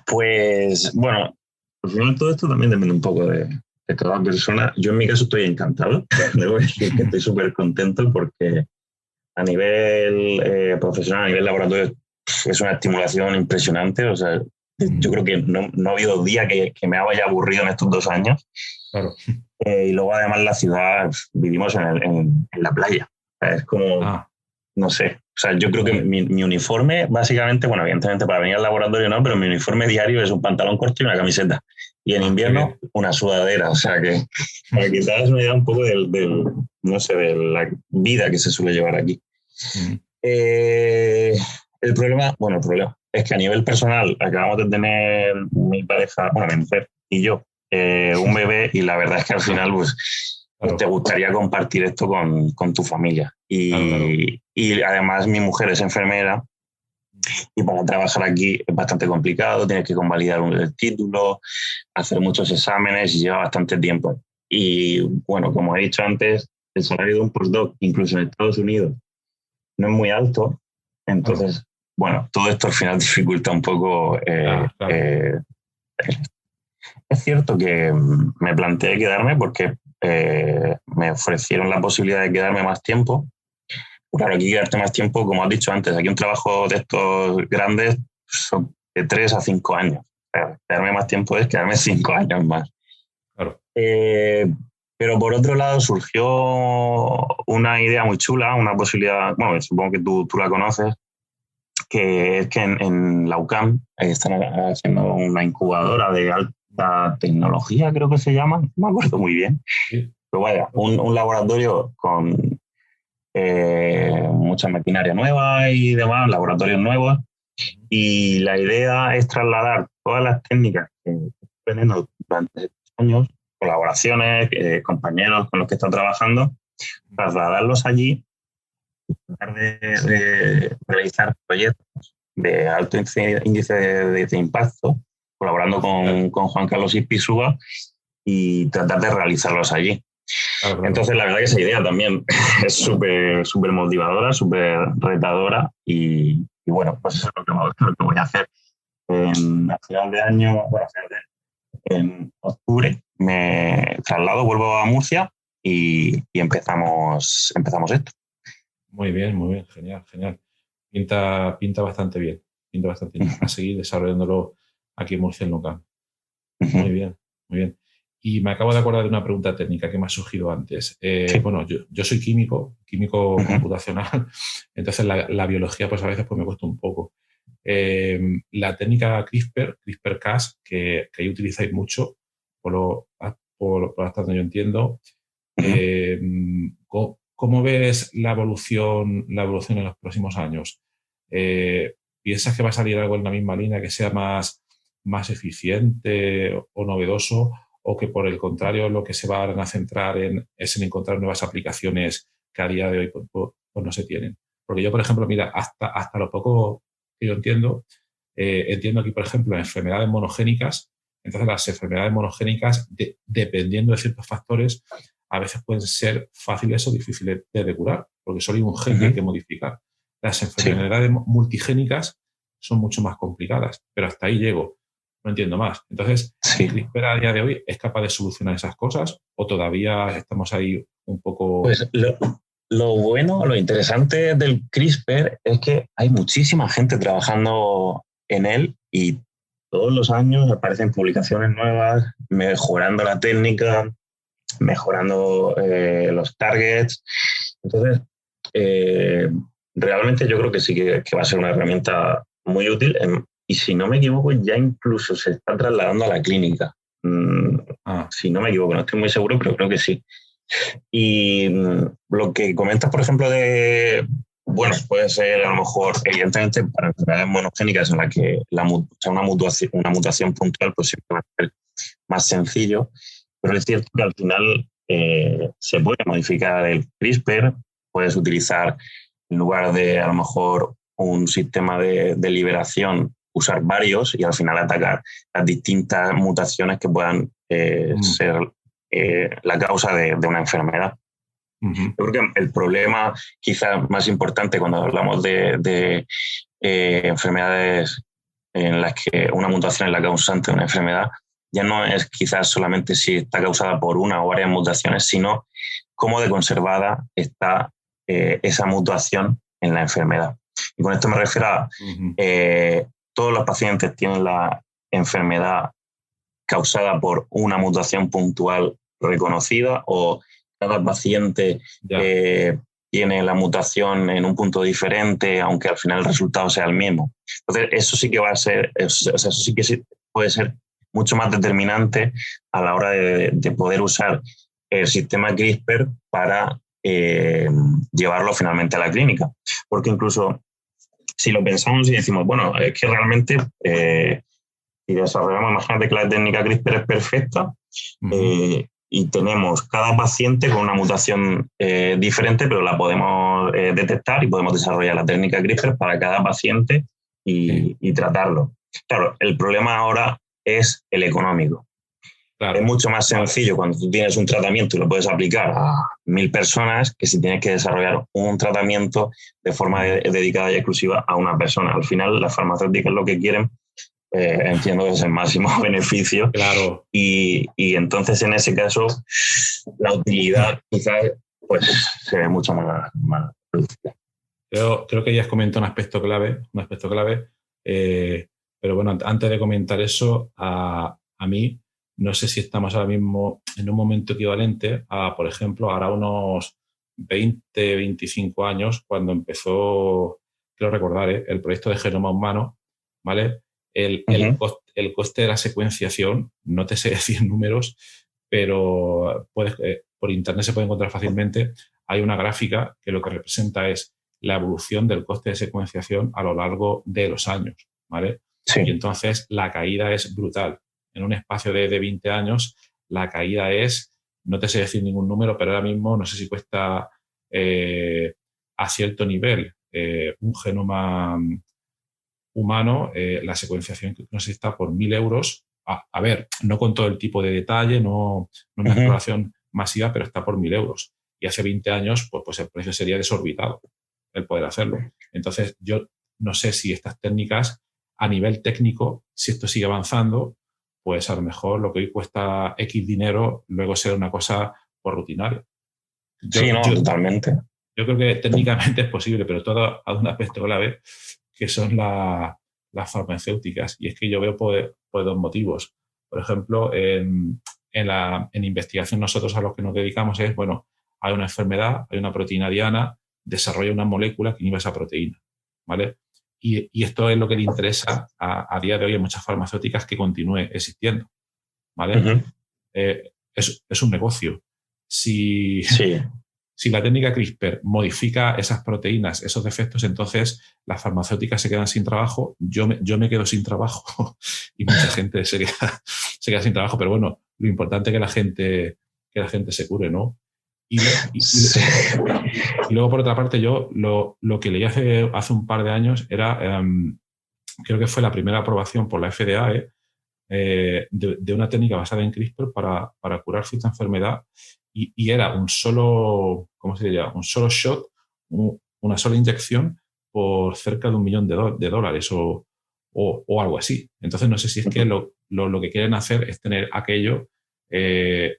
Pues, bueno, al final todo esto también depende un poco de cada persona. Yo en mi caso estoy encantado. Debo decir que estoy súper contento porque a nivel profesional, a nivel laboratorio, es una estimulación impresionante. O sea, yo creo que no ha habido día que me haya aburrido en estos 2 años. Claro. Y luego, además, la ciudad, vivimos en la playa. Es como, no sé. O sea, yo creo que mi uniforme, básicamente, bueno, evidentemente para venir al laboratorio no, pero mi uniforme diario es un pantalón corto y una camiseta. Y en invierno, una sudadera. O sea, que para que te hagas una idea un poco no sé, de la vida que se suele llevar aquí. El problema es que a nivel personal acabamos de tener mi pareja, mi mujer y yo, un bebé, y la verdad es que al final pues te gustaría compartir esto con tu familia. Y además mi mujer es enfermera y para trabajar aquí es bastante complicado, tienes que convalidar el título, hacer muchos exámenes y lleva bastante tiempo. Y bueno, como he dicho antes, el salario de un postdoc, incluso en Estados Unidos, no es muy alto. Entonces, bueno, todo esto al final dificulta un poco. Es cierto que me planteé quedarme porque me ofrecieron la posibilidad de quedarme más tiempo. Claro, aquí quedarte más tiempo, como has dicho antes, aquí un trabajo de estos grandes son de 3 a 5 años. Quedarme más tiempo es quedarme 5 años más. Claro. Pero por otro lado surgió una idea muy chula, una posibilidad, bueno, supongo que tú la conoces, que es que en la UCAM están haciendo una incubadora de alta tecnología, creo que se llama, no me acuerdo muy bien. Sí. Pero vaya, un laboratorio con mucha maquinaria nueva y demás, laboratorios nuevos, y la idea es trasladar todas las técnicas que aprendiendo durante estos años, colaboraciones, compañeros con los que están trabajando, trasladarlos allí y tratar de realizar proyectos de alto índice de impacto, colaborando con Juan Carlos Ispizúa y tratar de realizarlos allí. Claro. Entonces, la verdad que esa idea también es súper motivadora, súper retadora y bueno, pues eso es lo que voy a hacer. A final de año, en octubre, me traslado, vuelvo a Murcia y empezamos esto. Muy bien, genial, genial. Pinta bastante bien, pinta bastante bien. A seguir desarrollándolo aquí en Murcia en local. Muy Ujú. bien, muy bien. Y me acabo de acordar de una pregunta técnica que me ha surgido antes. Sí. Bueno, yo soy químico Ujú. computacional, entonces la biología pues a veces pues me cuesta un poco. La técnica CRISPR-Cas, que ahí utilizáis mucho, por hasta donde yo entiendo, Ujú. ¿cómo ves la evolución en los próximos años? ¿Piensas que va a salir algo en la misma línea que sea más eficiente o novedoso, o que por el contrario lo que se van a centrar es en encontrar nuevas aplicaciones que a día de hoy pues no se tienen? Porque yo, por ejemplo, mira, hasta lo poco que yo entiendo aquí, por ejemplo, enfermedades monogénicas. Entonces, las enfermedades monogénicas, dependiendo de ciertos factores, a veces pueden ser fáciles o difíciles de curar, porque solo hay un gen que hay Ujú. que modificar. Las Sí. enfermedades multigénicas son mucho más complicadas, pero hasta ahí llego, no entiendo más. Entonces, ¿el Sí. CRISPR a día de hoy es capaz de solucionar esas cosas o todavía estamos ahí un poco... Pues lo bueno, lo interesante del CRISPR es que hay muchísima gente trabajando en él y todos los años aparecen publicaciones nuevas, mejorando la técnica, mejorando los targets. Entonces, eh, realmente yo creo que sí que va a ser una herramienta muy útil y si no me equivoco ya incluso se está trasladando a la clínica. Ah, Si no me equivoco, no estoy muy seguro, pero creo que sí. Y lo que comentas, por ejemplo, bueno, puede ser a lo mejor, evidentemente, para enfermedades monogénicas en las que o sea, una mutación puntual, pues siempre va a ser más sencillo, pero es cierto que al final se puede modificar el CRISPR, puedes utilizar, en lugar de a lo mejor un sistema de liberación, usar varios y al final atacar las distintas mutaciones que puedan mm, ser la causa de una enfermedad. ujú, Yo creo que el problema quizás más importante cuando hablamos de enfermedades en las que una mutación es la causante de una enfermedad, ya no es quizás solamente si está causada por una o varias mutaciones, sino cómo de conservada está esa mutación en la enfermedad. Y con esto me refiero a ujú. todos los pacientes tienen la enfermedad causada por una mutación puntual reconocida o cada paciente Ya. tiene la mutación en un punto diferente, aunque al final el resultado sea el mismo. Entonces, eso sí que va a ser, o sea, eso sí que puede ser mucho más determinante a la hora de poder usar el sistema CRISPR para llevarlo finalmente a la clínica. Porque incluso si lo pensamos y decimos, bueno, es que realmente si desarrollamos, imagínate que la técnica CRISPR es perfecta Ujú, y tenemos cada paciente con una mutación diferente, pero la podemos detectar y podemos desarrollar la técnica CRISPR para cada paciente sí, y tratarlo. Claro, el problema ahora es el económico. Es claro. mucho más Vale. sencillo cuando tú tienes un tratamiento y lo puedes aplicar a 1.000 personas que si tienes que desarrollar un tratamiento de forma Ujú. dedicada y exclusiva a una persona. Al final, las farmacéuticas lo que quieren entiendo que es el máximo beneficio Claro. y entonces en ese caso la utilidad quizás pues se ve mucho más reducida. Creo que ya has comentado un aspecto clave, eh, pero bueno, antes de comentar eso, a mí, no sé si estamos ahora mismo en un momento equivalente a, por ejemplo, ahora unos 20, 25 años, cuando empezó, quiero recordar, el proyecto de genoma humano, ¿vale? Uh-huh. El coste de la secuenciación, no te sé decir números, pero por internet se puede encontrar fácilmente. Hay una gráfica que lo que representa es la evolución del coste de secuenciación a lo largo de los años, ¿vale? Y Sí. entonces la caída es brutal. En un espacio de 20 años, la caída es, no te sé decir ningún número, pero ahora mismo no sé si cuesta a cierto nivel un genoma humano, la secuenciación no sé si está por 1.000 euros. A ver, no con todo el tipo de detalle, no una Uh-huh. exploración masiva, pero está por 1.000 euros. Y hace 20 años, pues el precio sería desorbitado el poder hacerlo. Entonces, yo no sé si estas técnicas, a nivel técnico, si esto sigue avanzando, pues a lo mejor lo que hoy cuesta X dinero, luego será una cosa por rutinaria. Sí, Yo, no, yo, totalmente. yo creo que técnicamente es posible, pero todo a un aspecto clave, que son las farmacéuticas. Y es que yo veo por dos motivos. Por ejemplo, en investigación nosotros a lo que nos dedicamos es, bueno, hay una enfermedad, hay una proteína diana, desarrolla una molécula que inhibe esa proteína, ¿vale? Y esto es lo que le interesa a día de hoy a muchas farmacéuticas, que continúe existiendo, ¿vale? Uh-huh. Es un negocio. Si, Sí. si la técnica CRISPR modifica esas proteínas, esos defectos, entonces las farmacéuticas se quedan sin trabajo, yo me quedo sin trabajo y mucha gente se queda sin trabajo, pero bueno, lo importante es que la gente se cure, ¿no? Sí. Y luego, por otra parte, yo lo que leí hace un par de años era, creo que fue la primera aprobación por la FDA, de una técnica basada en CRISPR para curar cierta enfermedad, y era un solo, ¿cómo se diría? Un solo shot, una sola inyección por cerca de $1 millón de dólares o algo así. Entonces, no sé si es que lo que quieren hacer es tener aquello,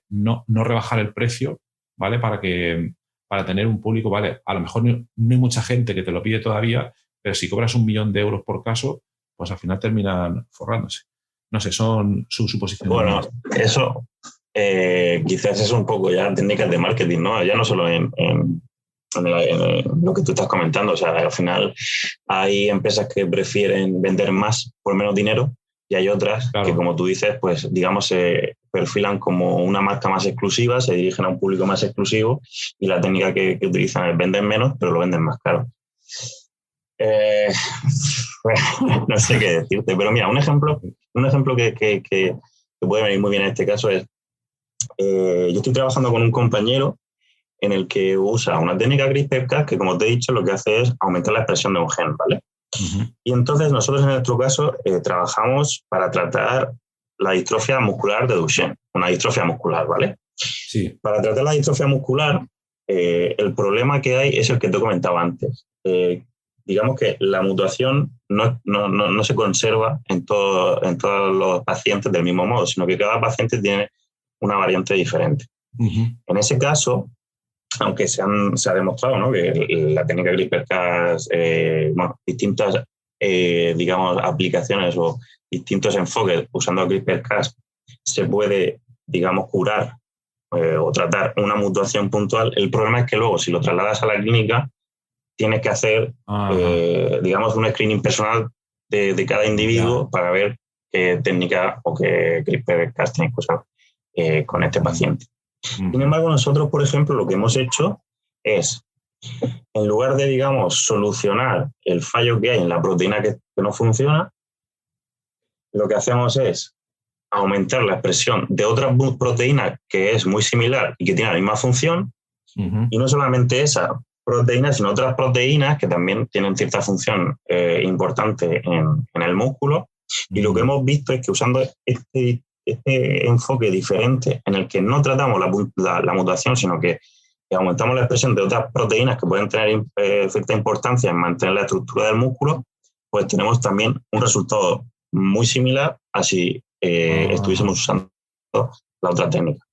no rebajar el precio, ¿vale? Para tener un público, ¿vale? A lo mejor no hay mucha gente que te lo pide todavía, pero si cobras $1 millón por caso, pues al final terminan forrándose. No sé, son sus suposiciones. Bueno, eso quizás es un poco ya técnicas de marketing, ¿no? Ya no solo en lo que tú estás comentando. O sea, al final hay empresas que prefieren vender más por menos dinero, y hay otras que, como tú dices, pues digamos se perfilan como una marca más exclusiva, se dirigen a un público más exclusivo, y la técnica que utilizan es vender menos, pero lo venden más caro. Bueno, no sé qué decirte, pero mira, un ejemplo que puede venir muy bien en este caso es, yo estoy trabajando con un compañero en el que usa una técnica CRISPR-Cas que, como te he dicho, lo que hace es aumentar la expresión de un gen, ¿vale? Uh-huh. Y entonces nosotros, en nuestro caso, trabajamos para tratar la distrofia muscular de Duchenne, una distrofia muscular, ¿vale? Sí. Para tratar la distrofia muscular, el problema que hay es el que te comentaba antes. Digamos que la mutación no se conserva en todos los pacientes del mismo modo, sino que cada paciente tiene una variante diferente. Uh-huh. En ese caso, aunque se ha demostrado, ¿no?, que la técnica CRISPR-Cas, distintas digamos, aplicaciones o distintos enfoques usando CRISPR-Cas se puede, digamos, curar o tratar una mutación puntual. El problema es que luego, si lo trasladas a la clínica, tienes que hacer, digamos, un screening personal de cada individuo para ver qué técnica o qué CRISPR-Cas tienes que usar con este paciente. Sin embargo, nosotros, por ejemplo, lo que hemos hecho es, en lugar de, digamos, solucionar el fallo que hay en la proteína que no funciona, lo que hacemos es aumentar la expresión de otra proteína que es muy similar y que tiene la misma función, y no solamente esa proteína, sino otras proteínas que también tienen cierta función importante en el músculo. Y lo que hemos visto es que, usando este enfoque diferente, en el que no tratamos la mutación, sino que aumentamos la expresión de otras proteínas que pueden tener cierta importancia en mantener la estructura del músculo, pues tenemos también un resultado muy similar a si estuviésemos usando la otra técnica.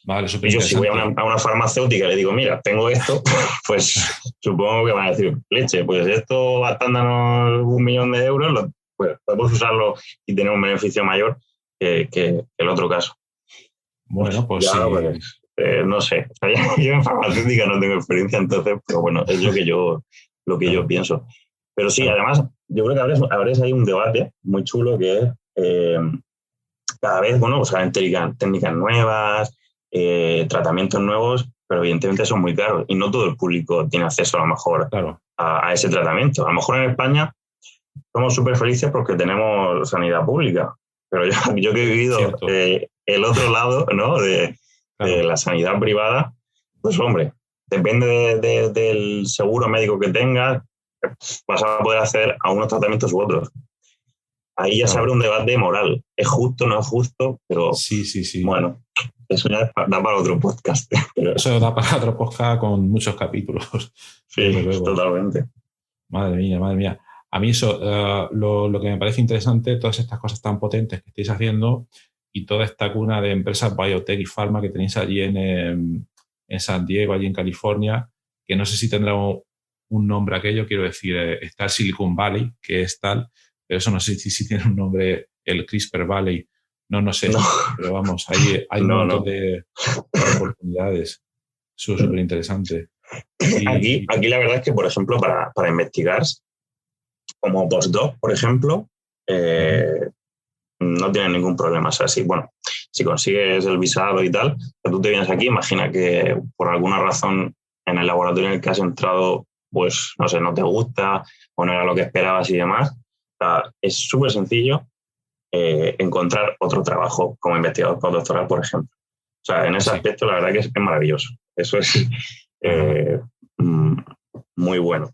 Vale, y yo, si voy a una farmacéutica y le digo, mira, tengo esto, pues supongo que van a decir, leche, pues esto va dándonos $1 millón, pues podemos usarlo y tener un beneficio mayor que el otro caso. Bueno, pues ya, sí. Pues, no sé, o sea, yo en farmacéutica no tengo experiencia, entonces, pero bueno, es lo que yo pienso. Pero sí, además, yo creo que habréis ahí un debate muy chulo, que es cada vez, bueno, o sea, técnicas nuevas, tratamientos nuevos, pero evidentemente son muy caros y no todo el público tiene acceso a lo mejor a ese tratamiento. A lo mejor en España somos súper felices porque tenemos sanidad pública, pero yo que he vivido el otro lado, ¿no?, de la sanidad privada, pues hombre, depende del seguro médico que tengas, vas a poder hacer a unos tratamientos u otros. Ahí ya se abre un debate moral. ¿Es justo o no es justo? Pero sí. Bueno, eso ya da para otro podcast. Pero eso da para otro podcast con muchos capítulos. Sí, totalmente. Madre mía. A mí eso, lo que me parece interesante, todas estas cosas tan potentes que estáis haciendo y toda esta cuna de empresas biotech y pharma que tenéis allí en San Diego, allí en California, que no sé si tendrá un nombre aquello, quiero decir, está el Silicon Valley, que es tal, pero eso no sé si tiene un nombre, el CRISPR Valley, no sé, No, pero vamos, hay un no, montón no. de oportunidades, súper interesante. Aquí la verdad es que, por ejemplo, para investigar, como postdoc, por ejemplo, no tienes ningún problema. O sea, si consigues el visado y tal, que tú te vienes aquí, imagina que por alguna razón en el laboratorio en el que has entrado, pues, no sé, no te gusta o no era lo que esperabas y demás. O sea, es súper sencillo encontrar otro trabajo como investigador postdoctoral, por ejemplo. O sea, en ese así. aspecto la verdad que es maravilloso. Eso es mm, muy bueno.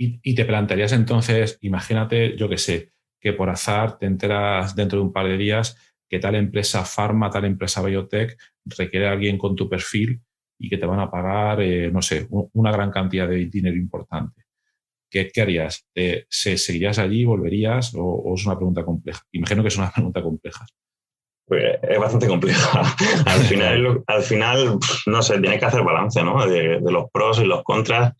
Y te plantearías entonces, imagínate, yo qué sé, que por azar te enteras dentro de un par de días que tal empresa farma, tal empresa biotech requiere a alguien con tu perfil y que te van a pagar, no sé, una gran cantidad de dinero importante. ¿Qué harías? ¿Seguirías allí, volverías o es una pregunta compleja? Imagino que es una pregunta compleja. Pues es bastante compleja. Claro. Al final, no sé, tienes que hacer balance, ¿no? De los pros y los contras.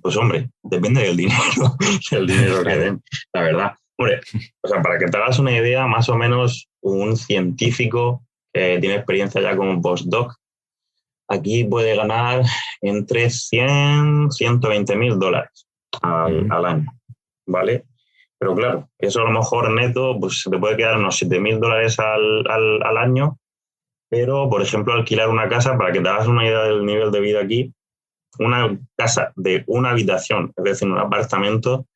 Pues hombre, depende del dinero, del dinero que Claro. den, la verdad. Hombre, o sea, para que te hagas una idea, más o menos un científico que tiene experiencia ya como postdoc, aquí puede ganar entre 100 $120,000 al año, ¿vale? Pero claro, eso a lo mejor neto, pues se te puede quedar unos $7,000 al año, pero por ejemplo alquilar una casa, para que te hagas una idea del nivel de vida aquí, una casa de una habitación, es decir, un apartamento,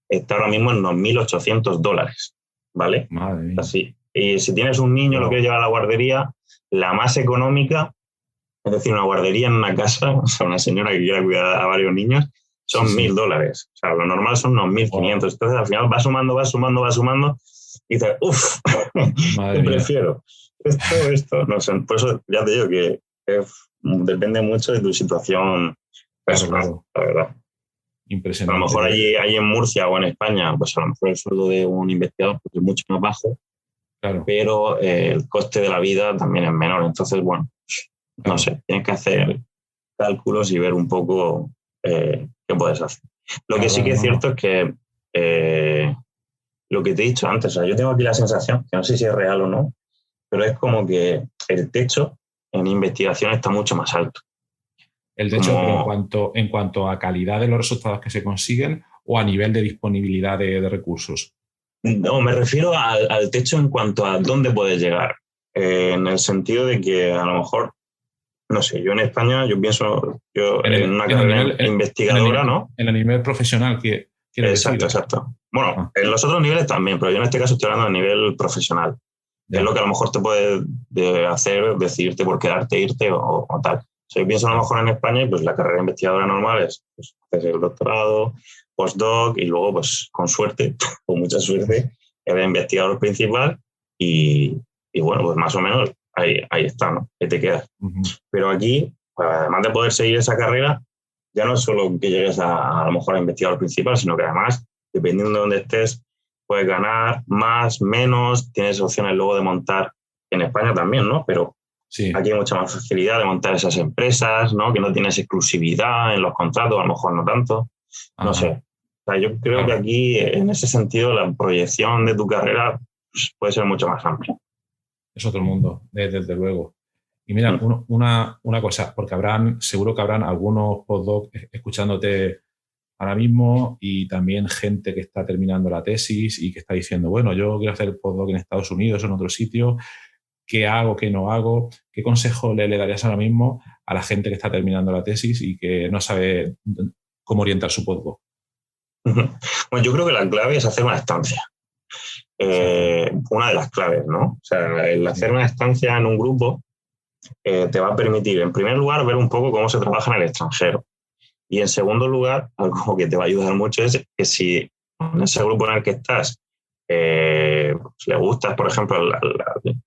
está ahora mismo en unos $1,800, ¿vale? Madre mía. Así. Y si tienes un niño, lo que lleva a la guardería, la más económica, es decir, una guardería en una casa, o sea, una señora que quiera cuidar a varios niños, son Sí. $1,000. O sea, lo normal son unos 1.500. Entonces, al final va sumando, y dices, uff, Madre ¿qué mía. prefiero? Esto. No sé, por eso ya te digo que depende mucho de tu situación personal, Claro. la verdad. A lo mejor Impresionante. allí en Murcia o en España, pues a lo mejor el sueldo de un investigador pues, es mucho más bajo, Claro. pero el coste de la vida también es menor. Entonces, bueno, no Claro. sé, tienes que hacer cálculos y ver un poco qué puedes hacer. Lo que sí que es No. cierto es que lo que te he dicho antes, o sea, yo tengo aquí la sensación, que no sé si es real o no, pero es como que el techo en investigación está mucho más alto. El techo, pero Como, en cuanto a calidad de los resultados que se consiguen o a nivel de disponibilidad de recursos. no, me refiero al techo en cuanto a dónde puedes llegar, en el sentido de que a lo mejor, no sé, yo en España, yo en una carrera investigadora, ¿no? En el nivel profesional, quieres Exacto, decir. exacto. Bueno, Ah, en los otros niveles también, pero yo en este caso estoy hablando a nivel profesional, que es lo ya, que a lo mejor te puede hacer decidirte por quedarte, irte o tal. Si yo pienso a lo claro. mejor en España, pues la carrera investigadora normal es pues, hacer el doctorado, postdoc y luego, pues con suerte, con mucha suerte, eres investigador principal y bueno, pues más o menos ahí está, ¿no? Ahí te quedas. Ujú. Pero aquí, pues, además de poder seguir esa carrera, ya no es solo que llegues a lo mejor a investigador principal, sino que además, dependiendo de dónde estés, puedes ganar más, menos, tienes opciones luego de montar en España también, ¿no? Pero Sí. aquí hay mucha más facilidad de montar esas empresas, ¿no? Que no tienes exclusividad en los contratos, a lo mejor no tanto, no sé. Ajá, O sea, yo creo que claro. aquí, en ese sentido, la proyección de tu carrera pues, puede ser mucho más amplia. Es otro mundo, desde luego. Y mira, Mm. una cosa, porque seguro que habrán algunos postdocs escuchándote ahora mismo y también gente que está terminando la tesis y que está diciendo, bueno, yo quiero hacer el postdoc en Estados Unidos o en otro sitio, ¿qué hago, qué no hago? ¿Qué consejo le darías ahora mismo a la gente que está terminando la tesis y que no sabe cómo orientar su postdoc? Bueno, yo creo que la clave es hacer una estancia. Exacto. Una de las claves, ¿no? O sea, el hacer Sí. una estancia en un grupo te va a permitir, en primer lugar, ver un poco cómo se trabaja en el extranjero. Y en segundo lugar, algo que te va a ayudar mucho es que si en ese grupo en el que estás le gustas, por ejemplo,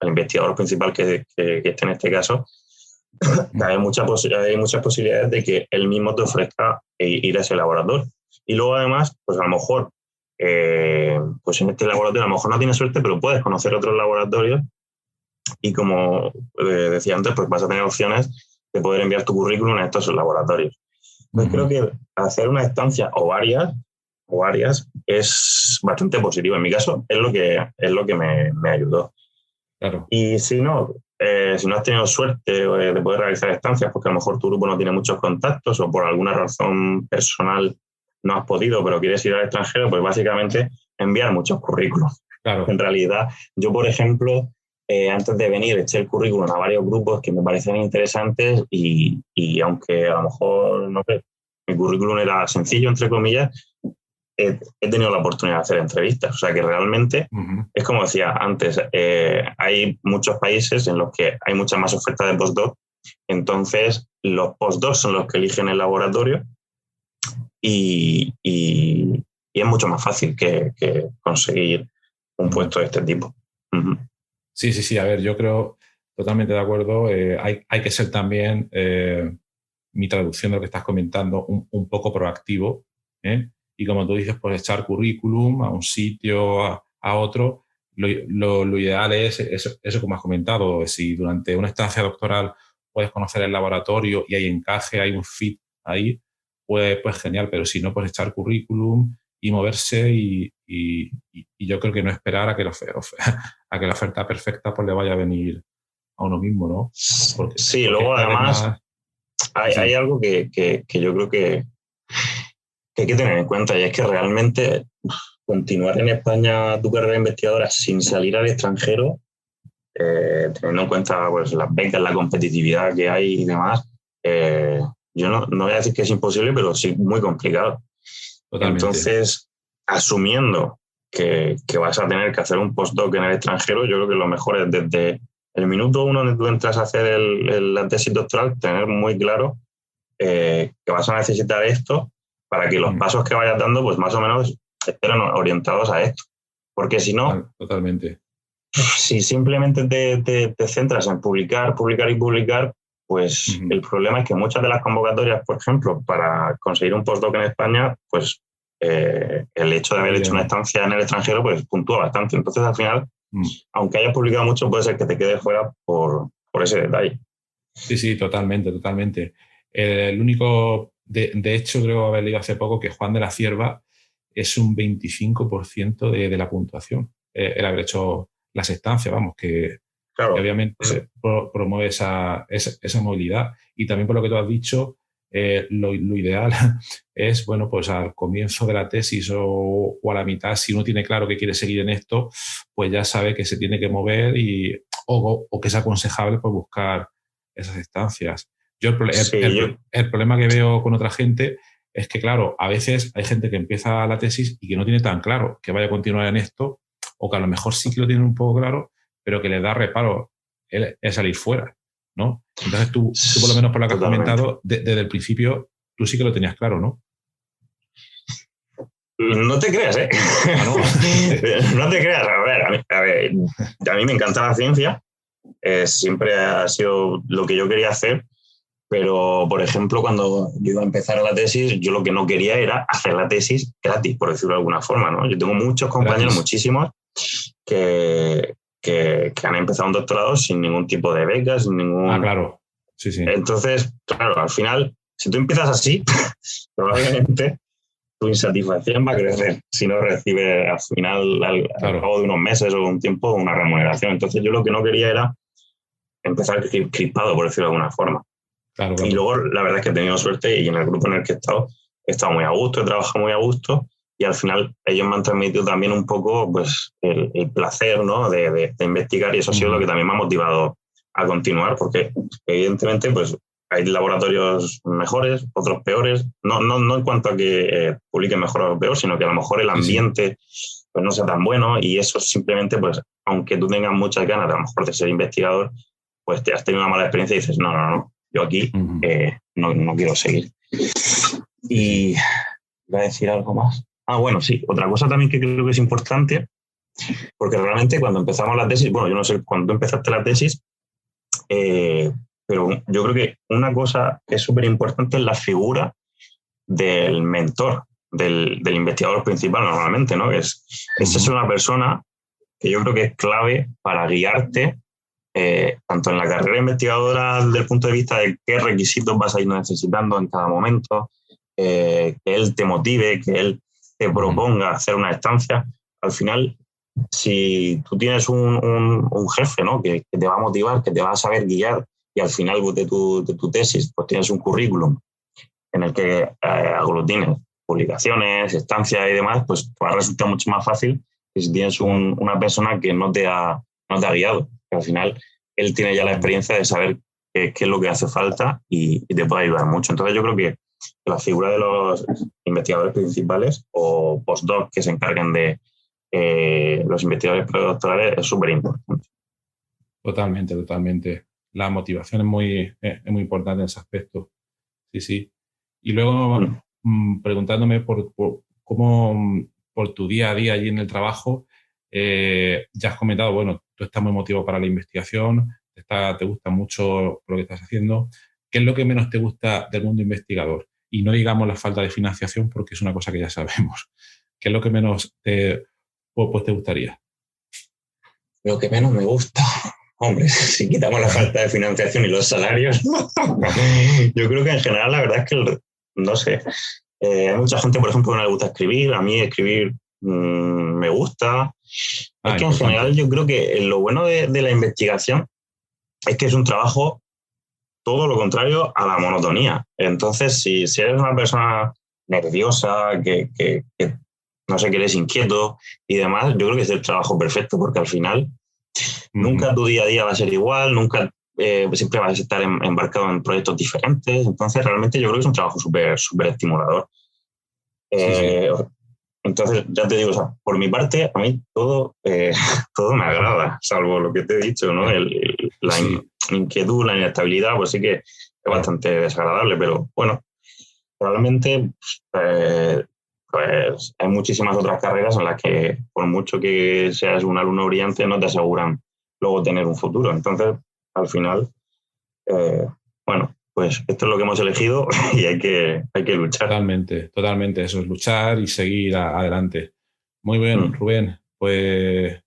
al investigador principal que esté en este caso, hay muchas posibilidades de que él mismo te ofrezca ir a ese laboratorio. Y luego, además, pues a lo mejor, pues en este laboratorio a lo mejor no tienes suerte, pero puedes conocer otros laboratorios y como decía antes, pues vas a tener opciones de poder enviar tu currículum a estos laboratorios. Pues creo que hacer una estancia o varias es bastante positivo. En mi caso es lo que me ayudó. Claro. Y si no has tenido suerte de poder realizar estancias, porque a lo mejor tu grupo no tiene muchos contactos o por alguna razón personal no has podido, pero quieres ir al extranjero, pues básicamente enviar muchos currículos. Claro. En realidad, yo, por ejemplo, antes de venir eché el currículum a varios grupos que me parecían interesantes y aunque a lo mejor, no sé, mi currículum era sencillo, entre comillas, he tenido la oportunidad de hacer entrevistas. O sea que realmente, es como decía antes, hay muchos países en los que hay mucha más oferta de postdoc, entonces los postdocs son los que eligen el laboratorio y es mucho más fácil que conseguir un puesto de este tipo. Sí, a ver, yo creo totalmente de acuerdo. Hay que ser también, mi traducción de lo que estás comentando, un poco proactivo, ¿eh? Y como tú dices, pues echar currículum a un sitio, a otro. Lo ideal es eso como has comentado. Si durante una estancia doctoral puedes conocer el laboratorio y hay encaje, hay un fit ahí, pues genial. Pero si no, pues echar currículum y moverse y yo creo que no esperar a que la oferta perfecta pues le vaya a venir a uno mismo, ¿no? Sí, luego además hay algo que yo creo que hay que tener en cuenta, y es que realmente continuar en España tu carrera investigadora sin salir al extranjero, teniendo en cuenta pues, las becas, la competitividad que hay y demás, yo no voy a decir que es imposible, pero sí muy complicado. Totalmente. Entonces, asumiendo que vas a tener que hacer un postdoc en el extranjero, yo creo que lo mejor es desde el minuto uno donde tú entras a hacer la tesis doctoral, tener muy claro que vas a necesitar esto para que los pasos que vayas dando, pues más o menos estén orientados a esto. Porque si no, totalmente. Si simplemente te centras en publicar, pues el problema es que muchas de las convocatorias, por ejemplo, para conseguir un postdoc en España, pues el hecho de haber hecho una estancia en el extranjero, pues puntúa bastante. Entonces, al final, aunque hayas publicado mucho, puede ser que te quedes fuera por ese detalle. Sí, totalmente. El único, de hecho, creo haber leído hace poco que Juan de la Cierva es un 25% de la puntuación. El haber hecho las estancias, vamos, que obviamente promueve esa movilidad. Y también por lo que tú has dicho, lo ideal es, bueno, pues al comienzo de la tesis o a la mitad, si uno tiene claro que quiere seguir en esto, pues ya sabe que se tiene que mover o que es aconsejable pues buscar esas estancias. Yo el problema que veo con otra gente es que, claro, a veces hay gente que empieza la tesis y que no tiene tan claro que vaya a continuar en esto, o que a lo mejor sí que lo tiene un poco claro, pero que le da reparo el salir fuera, ¿no? Entonces tú por lo menos por lo que has comentado, desde el principio, tú sí que lo tenías claro, ¿no? No te creas, ¿eh? No te creas. A mí me encanta la ciencia. Siempre ha sido lo que yo quería hacer. Pero, por ejemplo, cuando yo iba a empezar la tesis, yo lo que no quería era hacer la tesis gratis, por decirlo de alguna forma, ¿no? Yo tengo muchos compañeros, muchísimos, que han empezado un doctorado sin ningún tipo de becas, sin ningún... claro. Sí. Entonces, claro, al final, si tú empiezas así, probablemente tu insatisfacción va a crecer si no recibes al final, al cabo de unos meses o un tiempo, una remuneración. Entonces, yo lo que no quería era empezar crispado, por decirlo de alguna forma. Claro. Y luego, la verdad es que he tenido suerte y en el grupo en el que he estado muy a gusto, he trabajado muy a gusto y al final ellos me han transmitido también un poco pues, el placer, ¿no? de investigar, y eso ha sido lo que también me ha motivado a continuar, porque evidentemente pues, hay laboratorios mejores, otros peores, no en cuanto a que publiquen mejor o peor, sino que a lo mejor el ambiente pues, no sea tan bueno, y eso simplemente, pues, aunque tú tengas muchas ganas a lo mejor de ser investigador, pues te has tenido una mala experiencia y dices, no. Yo aquí no quiero seguir. Y voy a decir algo más. Bueno, sí. Otra cosa también que creo que es importante, porque realmente cuando empezamos la tesis, bueno, yo no sé cuándo empezaste la tesis, pero yo creo que una cosa que es súper importante es la figura del mentor, del investigador principal normalmente, ¿no? Es una persona que yo creo que es clave para guiarte tanto en la carrera investigadora desde el punto de vista de qué requisitos vas a ir necesitando en cada momento, que él te motive, que él te proponga hacer una estancia. Al final, si tú tienes un jefe, ¿no?, que te va a motivar, que te va a saber guiar, y al final de tu tesis pues tienes un currículum en el que aglutines publicaciones, estancias y demás, pues te va a resultar mucho más fácil que si tienes una persona que no te ha guiado. Que al final él tiene ya la experiencia de saber qué es lo que hace falta y te puede ayudar mucho. Entonces yo creo que la figura de los investigadores principales o postdocs que se encarguen de los investigadores predoctorales es súper importante. Totalmente. La motivación es muy importante en ese aspecto. Sí. Y luego preguntándome por cómo, por tu día a día allí en el trabajo, ya has comentado, bueno, tú estás muy motivado para la investigación, te gusta mucho lo que estás haciendo. ¿Qué es lo que menos te gusta del mundo investigador? Y no digamos la falta de financiación, porque es una cosa que ya sabemos. ¿Qué es lo que menos te gustaría? Lo que menos me gusta, hombre, si quitamos la falta de financiación y los salarios, yo creo que en general la verdad es que, no sé, hay mucha gente, por ejemplo, que no le gusta escribir. A mí escribir me gusta. Es que en general yo creo que lo bueno de la investigación es que es un trabajo todo lo contrario a la monotonía. Entonces, si eres una persona nerviosa, que no sé, que eres inquieto y demás, yo creo que es el trabajo perfecto, porque al final nunca tu día a día va a ser igual, nunca siempre vas a estar embarcado en proyectos diferentes. Entonces, realmente yo creo que es un trabajo súper estimulador. Sí. Entonces, ya te digo, o sea, por mi parte, a mí todo me agrada, salvo lo que te he dicho, ¿no? La inquietud, la inestabilidad, pues sí que es bastante desagradable, pero bueno, realmente pues hay muchísimas otras carreras en las que, por mucho que seas un alumno brillante, no te aseguran luego tener un futuro. Entonces, al final, bueno, pues esto es lo que hemos elegido y hay que luchar. Totalmente. Eso es luchar y seguir adelante. Muy bien, Rubén. Pues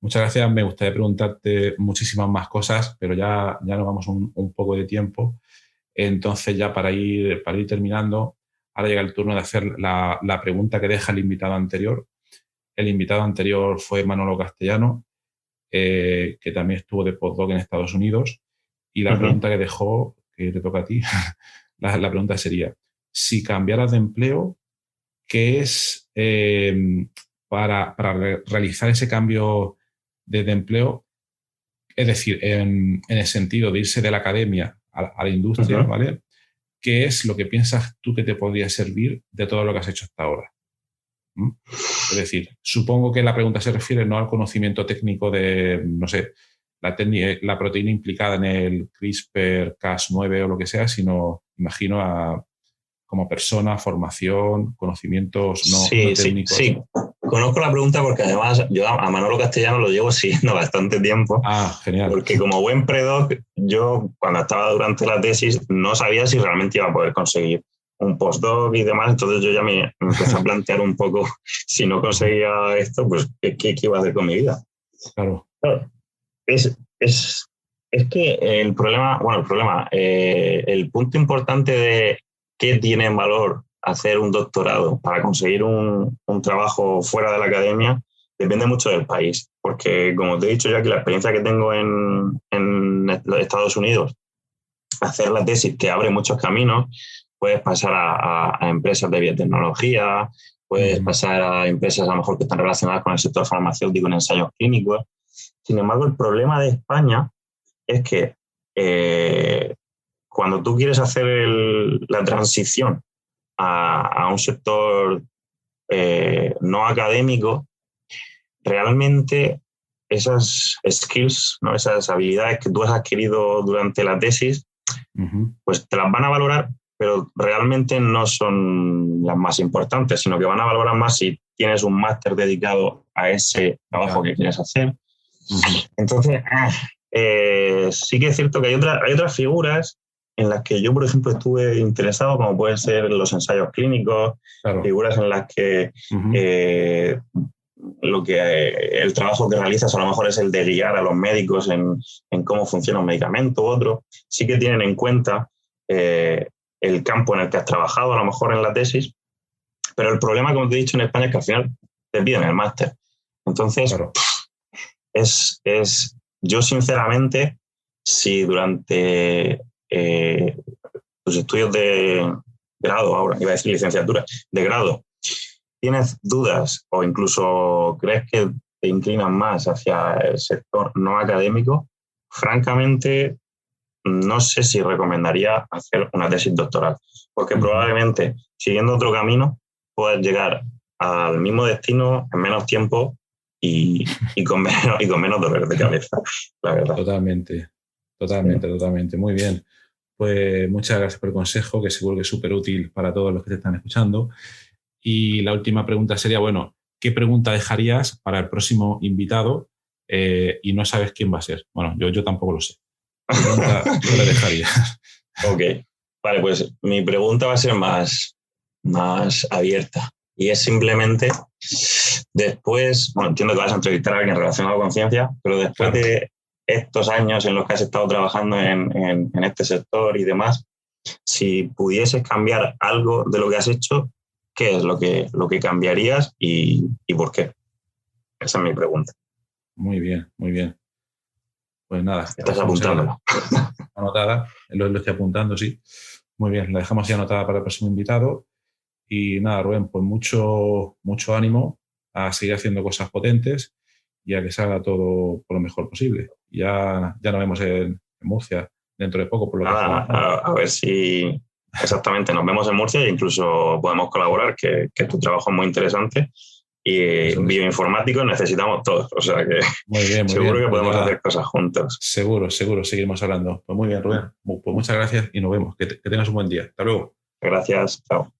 muchas gracias. Me gustaría preguntarte muchísimas más cosas, pero ya nos vamos un poco de tiempo. Entonces, ya para ir terminando, ahora llega el turno de hacer la pregunta que deja el invitado anterior. El invitado anterior fue Manolo Castellano, que también estuvo de postdoc en Estados Unidos. Y la pregunta que dejó, que te toca a ti, la pregunta sería: si cambiaras de empleo, ¿qué es para realizar ese cambio de empleo? Es decir, en el sentido de irse de la academia a la industria, ¿vale? ¿Qué es lo que piensas tú que te podría servir de todo lo que has hecho hasta ahora? Es decir, supongo que la pregunta se refiere no al conocimiento técnico de, no sé, la proteína implicada en el CRISPR-Cas9 o lo que sea, sino, imagino, como persona, formación, conocimientos no técnicos. Sí. Conozco la pregunta porque además yo a Manolo Castellano lo llevo siguiendo bastante tiempo. Genial. Porque como buen predoc, yo cuando estaba durante la tesis no sabía si realmente iba a poder conseguir un postdoc y demás, entonces yo ya me empecé a plantear un poco, si no conseguía esto, pues ¿qué iba a hacer con mi vida? Claro. Es que el punto importante de qué tiene en valor hacer un doctorado para conseguir un trabajo fuera de la academia depende mucho del país, porque como te he dicho ya, que la experiencia que tengo en Estados Unidos, hacer la tesis te abre muchos caminos. Puedes pasar a empresas de biotecnología, puedes pasar a empresas a lo mejor que están relacionadas con el sector farmacéutico en ensayos clínicos. Sin embargo, el problema de España es que cuando tú quieres hacer la transición a un sector no académico, realmente esas skills, ¿no?, esas habilidades que tú has adquirido durante la tesis, pues te las van a valorar, pero realmente no son las más importantes, sino que van a valorar más si tienes un máster dedicado a ese trabajo que quieres hacer. Entonces, sí que es cierto que hay otras figuras en las que yo, por ejemplo, estuve interesado, como pueden ser los ensayos clínicos, figuras en las que el trabajo que realizas a lo mejor es el de guiar a los médicos en cómo funciona un medicamento u otro. Sí que tienen en cuenta el campo en el que has trabajado, a lo mejor en la tesis, pero el problema, como te he dicho, en España es que al final te piden el máster. Entonces, Claro. Yo sinceramente, si durante tus estudios de grado, ahora iba a decir licenciatura, de grado, tienes dudas o incluso crees que te inclinas más hacia el sector no académico, francamente, no sé si recomendaría hacer una tesis doctoral, porque probablemente siguiendo otro camino puedas llegar al mismo destino en menos tiempo y con menos dolor de cabeza, la verdad. Totalmente. Muy bien. Pues muchas gracias por el consejo, que seguro que es súper útil para todos los que te están escuchando. Y la última pregunta sería, bueno, ¿qué pregunta dejarías para el próximo invitado y no sabes quién va a ser? Bueno, yo tampoco lo sé. ¿Qué pregunta tú le dejarías? Ok, vale, pues mi pregunta va a ser más abierta y es simplemente después, bueno, entiendo que vas a entrevistar a alguien relacionado con ciencia, pero después de estos años en los que has estado trabajando en este sector y demás, si pudieses cambiar algo de lo que has hecho, ¿qué es lo que cambiarías y por qué? Esa es mi pregunta. Muy bien. Pues nada. Estás apuntándolo. Anotada, lo estoy apuntando, sí. Muy bien, la dejamos ya anotada para el próximo invitado. Y nada, Rubén, pues mucho ánimo a seguir haciendo cosas potentes y a que salga todo por lo mejor posible. Ya nos vemos en Murcia dentro de poco, por lo que Nada, a ver si exactamente nos vemos en Murcia e incluso podemos colaborar, que tu trabajo es muy interesante y bioinformáticos necesitamos todos, o sea que muy bien. seguro que podemos hacer cosas juntos. Seguro, seguiremos hablando. Pues muy bien, Rubén, pues muchas gracias y nos vemos. Que tengas un buen día. Hasta luego. Gracias, chao.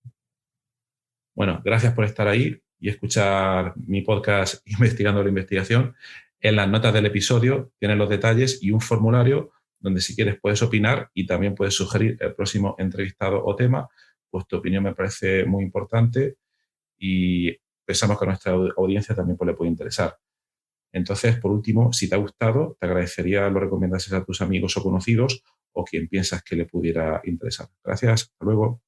Bueno, gracias por estar ahí y escuchar mi podcast Investigando la Investigación. En las notas del episodio tienen los detalles y un formulario donde si quieres puedes opinar y también puedes sugerir el próximo entrevistado o tema, pues tu opinión me parece muy importante y pensamos que a nuestra audiencia también le puede interesar. Entonces, por último, si te ha gustado, te agradecería lo recomendases a tus amigos o conocidos o quien piensas que le pudiera interesar. Gracias, hasta luego.